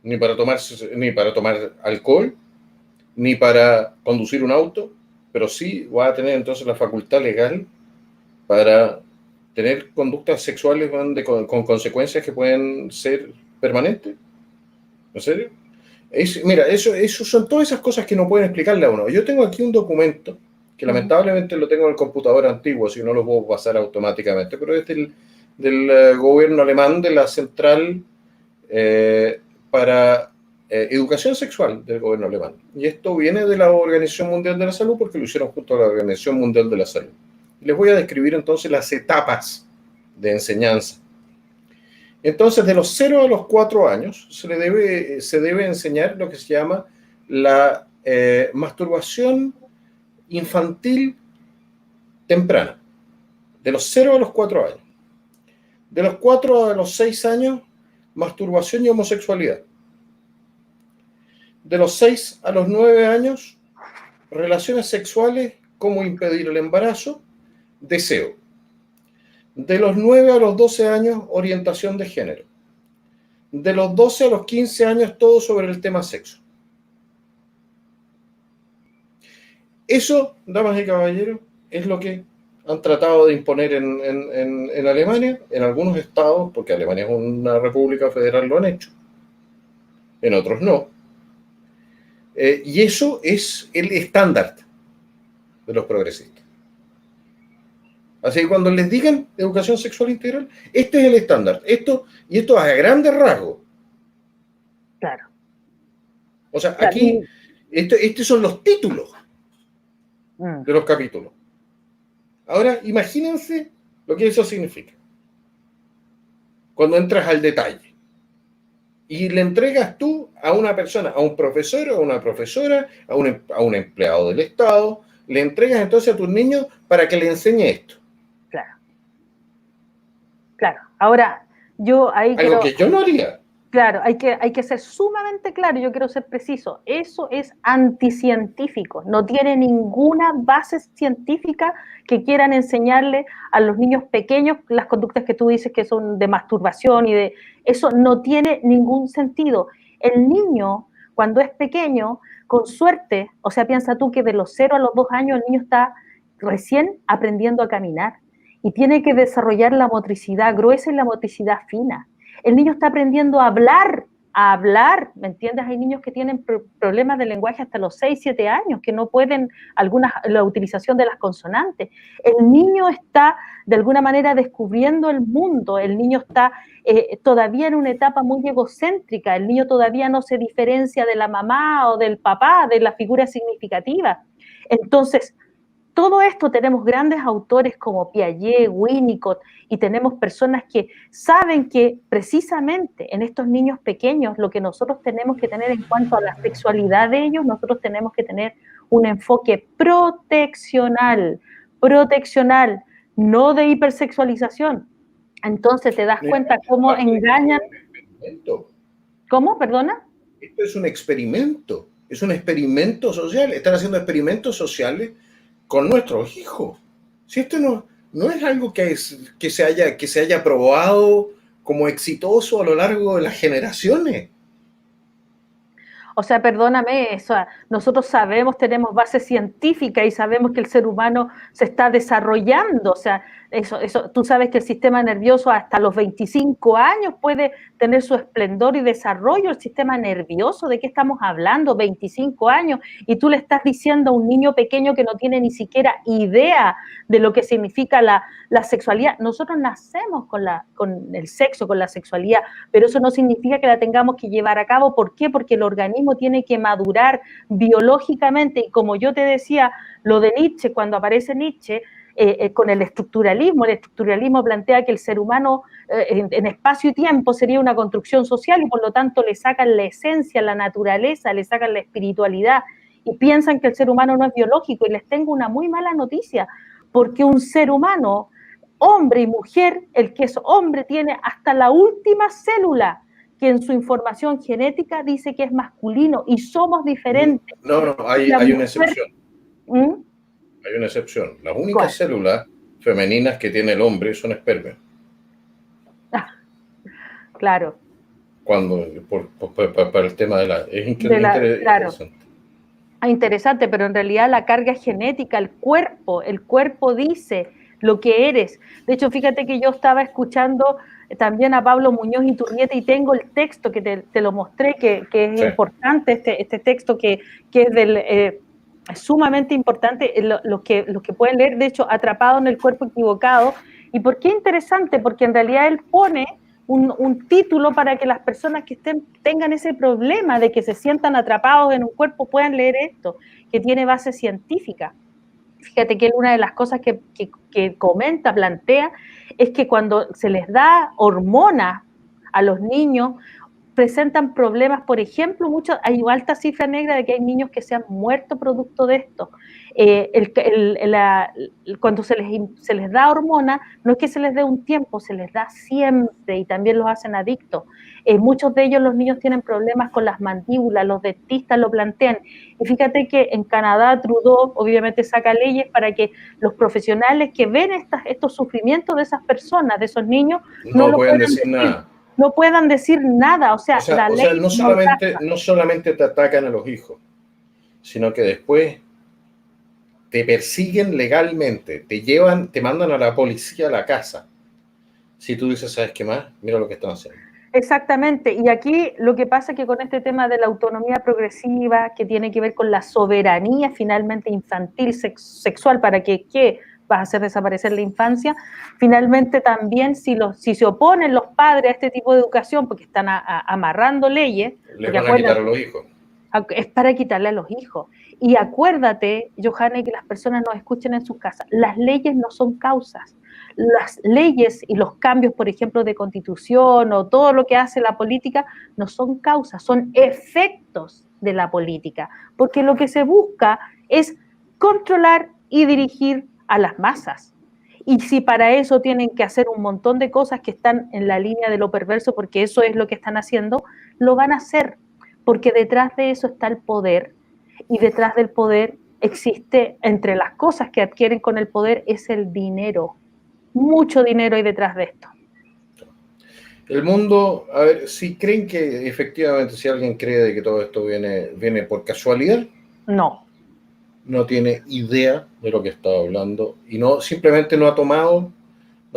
ni para tomar alcohol, ni para conducir un auto, pero sí va a tener entonces la facultad legal para tener conductas sexuales con consecuencias que pueden ser permanentes. ¿En serio? Mira, eso son todas esas cosas que no pueden explicarle a uno. Yo tengo aquí un documento que lamentablemente lo tengo en el computador antiguo, así no lo puedo pasar automáticamente, pero es del gobierno alemán, de la central para educación sexual del gobierno alemán. Y esto viene de la Organización Mundial de la Salud porque lo hicieron junto a la Organización Mundial de la Salud. Les voy a describir entonces las etapas de enseñanza. Entonces, de los 0 a los 4 años se debe enseñar lo que se llama la masturbación infantil temprana. De los 0 a los 4 años. De los 4 a los 6 años, masturbación y homosexualidad. De los 6 a los 9 años, relaciones sexuales, cómo impedir el embarazo, deseo. De los 9 a los 12 años, orientación de género. De los 12 a los 15 años, todo sobre el tema sexo. Eso, damas y caballeros, es lo que han tratado de imponer en Alemania, en algunos estados, porque Alemania es una república federal, lo han hecho. En otros no. Y eso es el estándar de los progresistas. Así que cuando les digan educación sexual integral, este es el estándar. Esto a grandes rasgos. Claro. O sea, aquí, estos son los títulos de los capítulos. Ahora, imagínense lo que eso significa. Cuando entras al detalle. y le entregas tú a una persona, a un profesor, a una profesora, a un empleado del Estado, le entregas entonces a tus niños para que le enseñe esto. Claro, claro. Ahora, yo ahí Algo quiero... que yo no haría. Claro, hay que ser sumamente claro, yo quiero ser preciso, eso es anticientífico, no tiene ninguna base científica que quieran enseñarle a los niños pequeños las conductas que tú dices que son de masturbación y de... Eso no tiene ningún sentido. El niño, cuando es pequeño, con suerte, o sea, piensa tú que de los 0 a los 2 años el niño está recién aprendiendo a caminar y tiene que desarrollar la motricidad gruesa y la motricidad fina. El niño está aprendiendo a hablar, ¿me entiendes? Hay niños que tienen problemas de lenguaje hasta los 6, 7 años, que no pueden la utilización de las consonantes. El niño está, de alguna manera, descubriendo el mundo, el niño está todavía en una etapa muy egocéntrica, el niño todavía no se diferencia de la mamá o del papá, de la figura significativa. Entonces, todo esto tenemos grandes autores como Piaget, Winnicott, y tenemos personas que saben que precisamente en estos niños pequeños lo que nosotros tenemos que tener en cuanto a la sexualidad de ellos, nosotros tenemos que tener un enfoque proteccional, no de hipersexualización. Entonces te das cuenta cómo engañan. ¿Cómo? ¿Perdona? Esto es un experimento social, están haciendo experimentos sociales con nuestros hijos. Si esto no es algo que se haya probado como exitoso a lo largo de las generaciones. O sea, perdóname, nosotros sabemos, tenemos base científica y sabemos que el ser humano se está desarrollando. O sea, tú sabes que el sistema nervioso hasta los 25 años puede tener su esplendor y desarrollo. El sistema nervioso, ¿de qué estamos hablando? 25 años. Y tú le estás diciendo a un niño pequeño que no tiene ni siquiera idea de lo que significa la sexualidad. Nosotros nacemos con el sexo, con la sexualidad, pero eso no significa que la tengamos que llevar a cabo. ¿Por qué? Porque el organismo tiene que madurar biológicamente, y como yo te decía, lo de Nietzsche, cuando aparece Nietzsche, con el estructuralismo plantea que el ser humano en espacio y tiempo sería una construcción social y por lo tanto le sacan la esencia, la naturaleza, le sacan la espiritualidad y piensan que el ser humano no es biológico. Y les tengo una muy mala noticia, porque un ser humano, hombre y mujer, el que es hombre tiene hasta la última célula que en su información genética dice que es masculino y somos diferentes. No, hay una excepción. ¿Mm? Hay una excepción. Las únicas células femeninas que tiene el hombre son espermias. Claro. Cuando, para el tema de la... Es interesante. Claro. Interesante, pero en realidad la carga genética, el cuerpo dice lo que eres. De hecho, fíjate que yo estaba escuchando también a Pablo Muñoz Iturrieta y tengo el texto que te lo mostré, que es importante, este texto que es sumamente importante, los que pueden leer, de hecho, Atrapado en el cuerpo equivocado. ¿Y por qué interesante? Porque en realidad él pone un título para que las personas que tengan ese problema de que se sientan atrapados en un cuerpo puedan leer esto, que tiene base científica. Fíjate que una de las cosas que comenta, plantea, es que cuando se les da hormonas a los niños, presentan problemas, por ejemplo, hay alta cifra negra de que hay niños que se han muerto producto de esto. Cuando se les da hormona, no es que se les dé un tiempo, se les da siempre y también los hacen adictos. Muchos de ellos, los niños, tienen problemas con las mandíbulas, los dentistas lo plantean. Y fíjate que en Canadá Trudeau obviamente saca leyes para que los profesionales que ven estos sufrimientos de esas personas, de esos niños, no pueden decir nada. No puedan decir nada, o sea la ley no solamente te atacan a los hijos, sino que después te persiguen legalmente, te mandan a la policía a la casa. Si tú dices, ¿sabes qué más? Mira lo que están haciendo. Exactamente, y aquí lo que pasa es que con este tema de la autonomía progresiva, que tiene que ver con la soberanía finalmente infantil, sexual, para ¿qué vas a hacer desaparecer la infancia? Finalmente también si se oponen los padres a este tipo de educación, porque están amarrando leyes... Les van a quitar a los hijos. es para quitarle a los hijos. Y acuérdate, Johanna, que las personas nos escuchen en sus casas, las leyes no son causas. Las leyes y los cambios, por ejemplo, de constitución o todo lo que hace la política, no son causas, son efectos de la política, porque lo que se busca es controlar y dirigir a las masas. Y si para eso tienen que hacer un montón de cosas que están en la línea de lo perverso, porque eso es lo que están haciendo, lo van a hacer, porque detrás de eso está el poder, y detrás del poder existe, entre las cosas que adquieren con el poder, es el dinero. Mucho dinero hay detrás de esto. El mundo, a ver, si creen que efectivamente, si alguien cree de que todo esto viene por casualidad, no tiene idea de lo que está hablando y simplemente no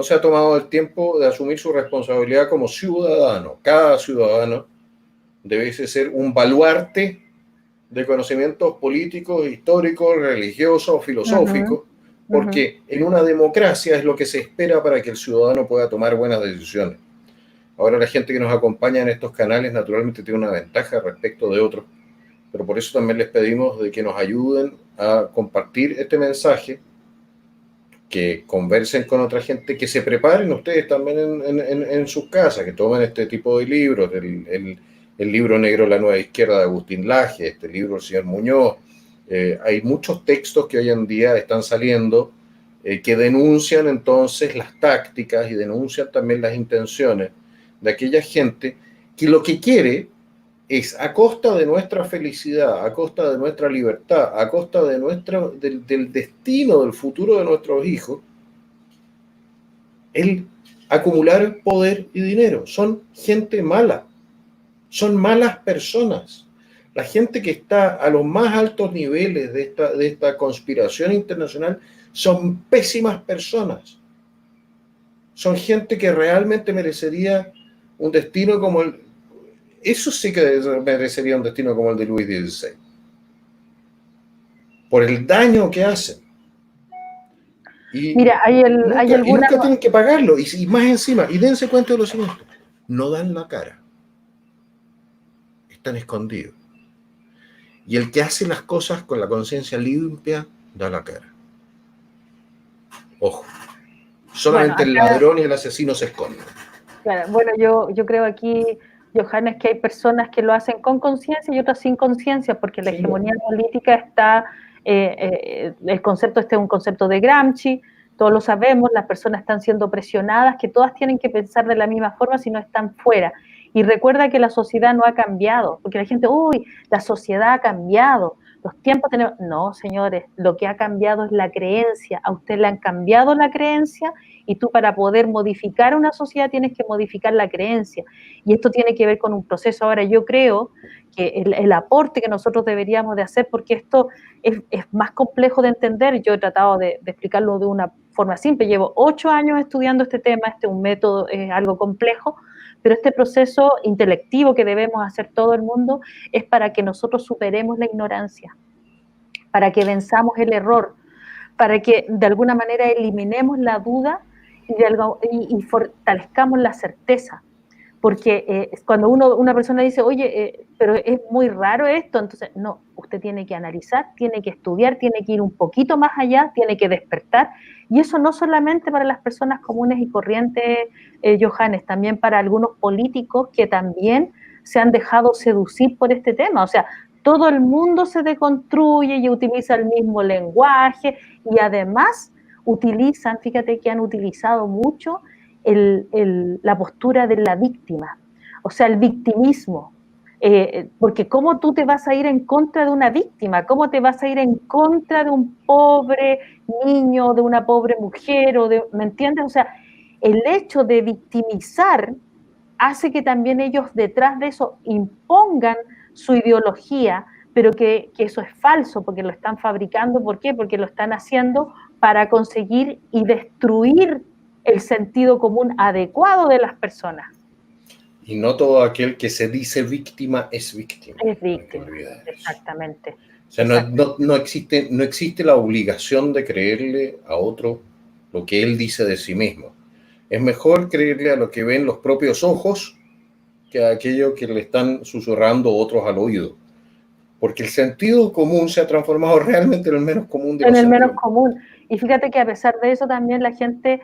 se ha tomado el tiempo de asumir su responsabilidad como ciudadano. Cada ciudadano debe ser un baluarte de conocimientos políticos, históricos, religiosos, filosóficos, porque en una democracia es lo que se espera para que el ciudadano pueda tomar buenas decisiones. Ahora la gente que nos acompaña en estos canales naturalmente tiene una ventaja respecto de otros, pero por eso también les pedimos de que nos ayuden a compartir este mensaje, que conversen con otra gente, que se preparen ustedes también en sus casas, que tomen este tipo de libros, el libro negro La Nueva Izquierda de Agustín Laje, este libro del señor Muñoz. Hay muchos textos que hoy en día están saliendo que denuncian entonces las tácticas y denuncian también las intenciones de aquella gente que lo que quiere es, a costa de nuestra felicidad, a costa de nuestra libertad, a costa de del destino, del futuro de nuestros hijos, el acumular poder y dinero. Son gente mala, son malas personas. La gente que está a los más altos niveles de esta conspiración internacional son pésimas personas. Son gente que realmente merecería un destino como eso sí que merecería un destino como el de Luis XVI. Por el daño que hacen. Y, mira, y nunca tienen que pagarlo. Y más encima, y dense cuenta de lo siguiente, no dan la cara. Están escondidos. Y el que hace las cosas con la conciencia limpia, da la cara. Ojo. Solamente el ladrón y el asesino se esconden. Claro, bueno, yo creo aquí, Johannes, que hay personas que lo hacen con conciencia y otras sin conciencia, porque la hegemonía política está, el concepto este es un concepto de Gramsci, todos lo sabemos, las personas están siendo presionadas, que todas tienen que pensar de la misma forma si no están fuera. Y recuerda que la sociedad no ha cambiado, porque la gente, uy, la sociedad ha cambiado, los tiempos tenemos... No, señores, lo que ha cambiado es la creencia, a usted le han cambiado la creencia y tú para poder modificar una sociedad tienes que modificar la creencia. Y esto tiene que ver con un proceso. Ahora yo creo que el aporte que nosotros deberíamos de hacer, porque esto es más complejo de entender, yo he tratado de explicarlo de una forma simple, llevo 8 años estudiando este tema, este es un método, es algo complejo, pero este proceso intelectivo que debemos hacer todo el mundo es para que nosotros superemos la ignorancia, para que venzamos el error, para que de alguna manera eliminemos la duda y fortalezcamos la certeza. Porque cuando una persona dice, oye, pero es muy raro esto, entonces no, usted tiene que analizar, tiene que estudiar, tiene que ir un poquito más allá, tiene que despertar, y eso no solamente para las personas comunes y corrientes, Johannes, también para algunos políticos que también se han dejado seducir por este tema, o sea, todo el mundo se deconstruye y utiliza el mismo lenguaje, y además utilizan, fíjate que han utilizado mucho la postura de la víctima, o sea, el victimismo. Porque ¿cómo tú te vas a ir en contra de una víctima? ¿Cómo te vas a ir en contra de un pobre niño, de una pobre mujer? ¿Me entiendes? O sea, el hecho de victimizar hace que también ellos detrás de eso impongan su ideología, pero que eso es falso, porque lo están fabricando. ¿Por qué? Porque lo están haciendo para conseguir y destruir el sentido común adecuado de las personas. Y no todo aquel que se dice víctima es víctima. Es víctima, exactamente. O sea, no existe la obligación de creerle a otro lo que él dice de sí mismo. Es mejor creerle a lo que ven los propios ojos que a aquello que le están susurrando otros al oído. porque el sentido común se ha transformado realmente en el menos común de los en el menos sentidos. común. Y fíjate que a pesar de eso también la gente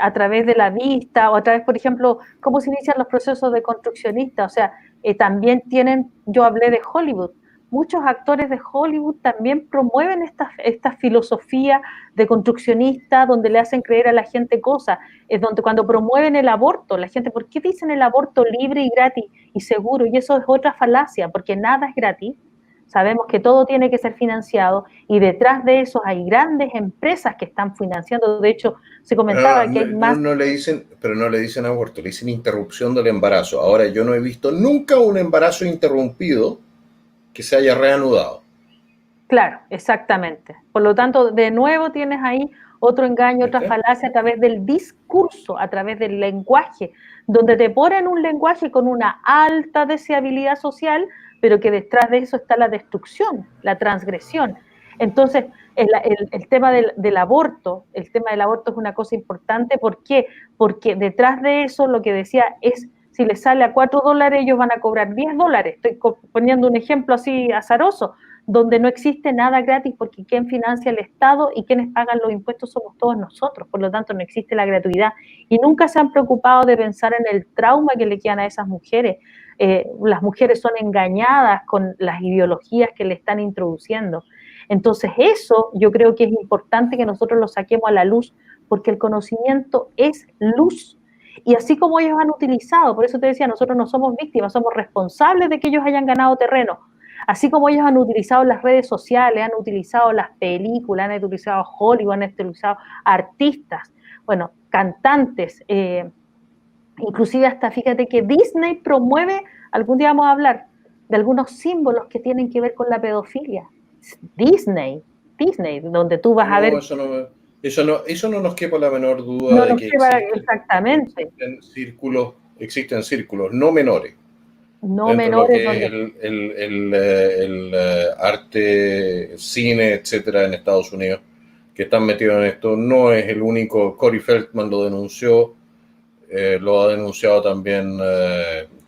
a través de la vista o a través, por ejemplo, cómo se inician los procesos de construccionista, o sea, también tienen, yo hablé de Hollywood, muchos actores de Hollywood también promueven esta filosofía de construccionista donde le hacen creer a la gente cosas, es donde cuando promueven el aborto, la gente, ¿por qué dicen el aborto libre y gratis y seguro? Y eso es otra falacia, porque nada es gratis. Sabemos que todo tiene que ser financiado y detrás de eso hay grandes empresas que están financiando. De hecho, se comentaba que hay más... No le dicen, pero no le dicen aborto, le dicen interrupción del embarazo. Ahora, yo no he visto nunca un embarazo interrumpido que se haya reanudado. Claro, exactamente. Por lo tanto, de nuevo tienes ahí otro engaño, otra ¿Viste? falacia a través del discurso, a través del lenguaje, donde te ponen un lenguaje con una alta deseabilidad social, pero que detrás de eso está la destrucción, la transgresión. Entonces, el tema del aborto, el tema del aborto es una cosa importante. ¿Por qué? Porque detrás de eso lo que decía es, si les sale a $4, ellos van a cobrar $10. Estoy poniendo un ejemplo así azaroso, donde no existe nada gratis, porque quien financia el Estado y quienes pagan los impuestos somos todos nosotros, por lo tanto no existe la gratuidad, y nunca se han preocupado de pensar en el trauma que le quedan a esas mujeres. Las mujeres son engañadas con las ideologías que le están introduciendo. Entonces eso yo creo que es importante que nosotros lo saquemos a la luz, porque el conocimiento es luz. Y así como ellos han utilizado, por eso te decía, nosotros no somos víctimas, somos responsables de que ellos hayan ganado terreno. Así como ellos han utilizado las redes sociales, han utilizado las películas, han utilizado Hollywood, han utilizado artistas, bueno, cantantes, inclusive hasta fíjate que Disney promueve, algún día vamos a hablar de algunos símbolos que tienen que ver con la pedofilia. Disney, donde tú vas a ver... No, eso no nos quepa la menor duda No de nos que lleva exactamente, existen círculos no menores no dentro de lo menores que es donde... el arte, cine, etcétera, en Estados Unidos, que están metidos en esto. No es el único. Corey Feldman lo denunció, lo ha denunciado también,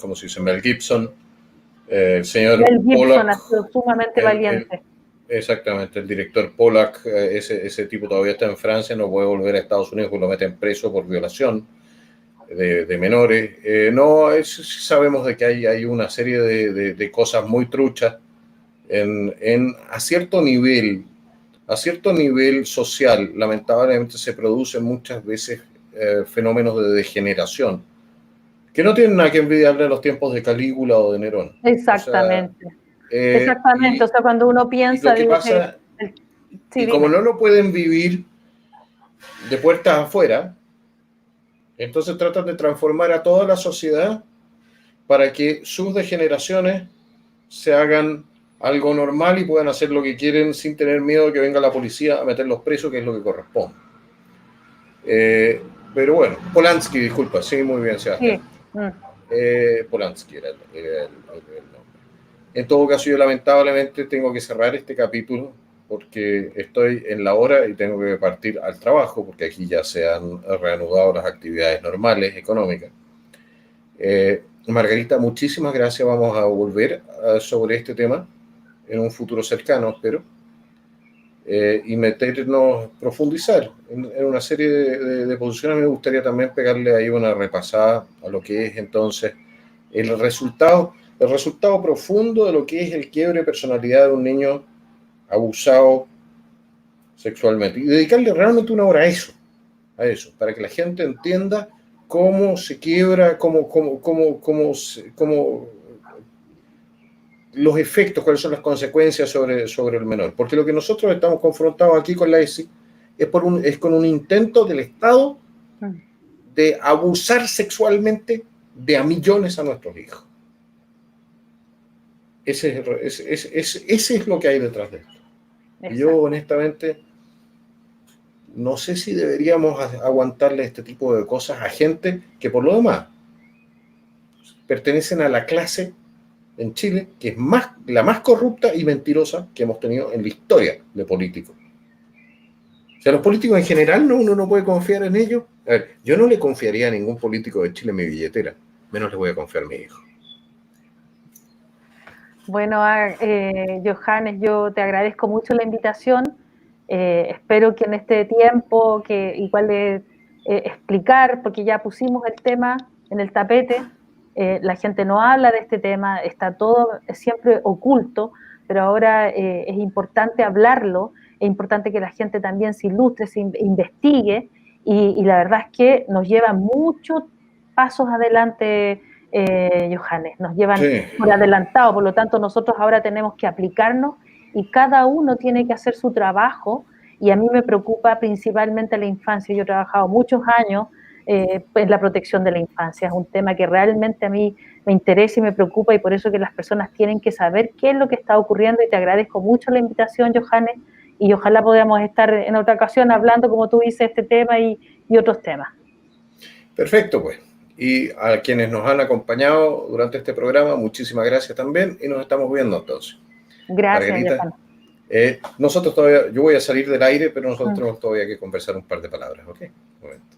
¿cómo se dice? Mel Gibson, el señor Mel Gibson ha Pollack, sido sumamente valiente. exactamente, el director Pollack, ese tipo todavía está en Francia, no puede volver a Estados Unidos porque lo meten preso por violación de menores. No, sabemos de que hay una serie de cosas muy truchas a cierto nivel social. Lamentablemente se producen muchas veces fenómenos de degeneración que no tienen nada que envidiarle a los tiempos de Calígula o de Nerón. O sea, Exactamente, exactamente. O sea, cuando uno y piensa, lo que dice, pasa, sí, y como dime. no lo pueden vivir de puertas afuera, entonces tratan de transformar a toda la sociedad para que sus degeneraciones se hagan algo normal y puedan hacer lo que quieren sin tener miedo de que venga la policía a meterlos presos, que es lo que corresponde. Pero bueno, Polanski, disculpa, sí, muy bien, Sebastián. Sí. Mm. Polanski era el nombre. En todo caso, yo lamentablemente tengo que cerrar este capítulo porque estoy en la hora y tengo que partir al trabajo, porque aquí ya se han reanudado las actividades normales, económicas. Margarita, muchísimas gracias. Vamos a volver sobre este tema en un futuro cercano, espero, y meternos, profundizar en una serie de posiciones. Me gustaría también pegarle ahí una repasada a lo que es entonces el resultado profundo de lo que es el quiebre de personalidad de un niño abusado sexualmente, y dedicarle realmente una hora a eso, para que la gente entienda cómo se quiebra, cómo los efectos, cuáles son las consecuencias sobre el menor. Porque lo que nosotros estamos confrontados aquí con la ESI es con un intento del Estado de abusar sexualmente de a millones a nuestros hijos. Ese es lo que hay detrás de esto. Y yo, honestamente, no sé si deberíamos aguantarle este tipo de cosas a gente que, por lo demás, pertenecen a la clase en Chile que es la más corrupta y mentirosa que hemos tenido en la historia de políticos. O sea, los políticos en general, uno no puede confiar en ellos. A ver, yo no le confiaría a ningún político de Chile mi billetera, menos le voy a confiar a mi hijo. Bueno, Johannes, yo te agradezco mucho la invitación. Espero que en este tiempo, que igual explicar, porque ya pusimos el tema en el tapete, la gente no habla de este tema, está todo siempre oculto, pero ahora es importante hablarlo, es importante que la gente también se ilustre, investigue, y la verdad es que nos lleva muchos pasos adelante, Johannes, nos llevan Sí, por adelantado, por lo tanto nosotros ahora tenemos que aplicarnos y cada uno tiene que hacer su trabajo, y a mí me preocupa principalmente la infancia. Yo he trabajado muchos años en la protección de la infancia, es un tema que realmente a mí me interesa y me preocupa, y por eso que las personas tienen que saber qué es lo que está ocurriendo, y te agradezco mucho la invitación, Johannes, y ojalá podamos estar en otra ocasión hablando, como tú dices, este tema y otros temas. perfecto, pues. Y a quienes nos han acompañado durante este programa, muchísimas gracias también y nos estamos viendo entonces. Gracias, Margarita, Johannes. nosotros todavía, yo voy a salir del aire, pero nosotros tenemos todavía que conversar un par de palabras, ¿ok? Un momento.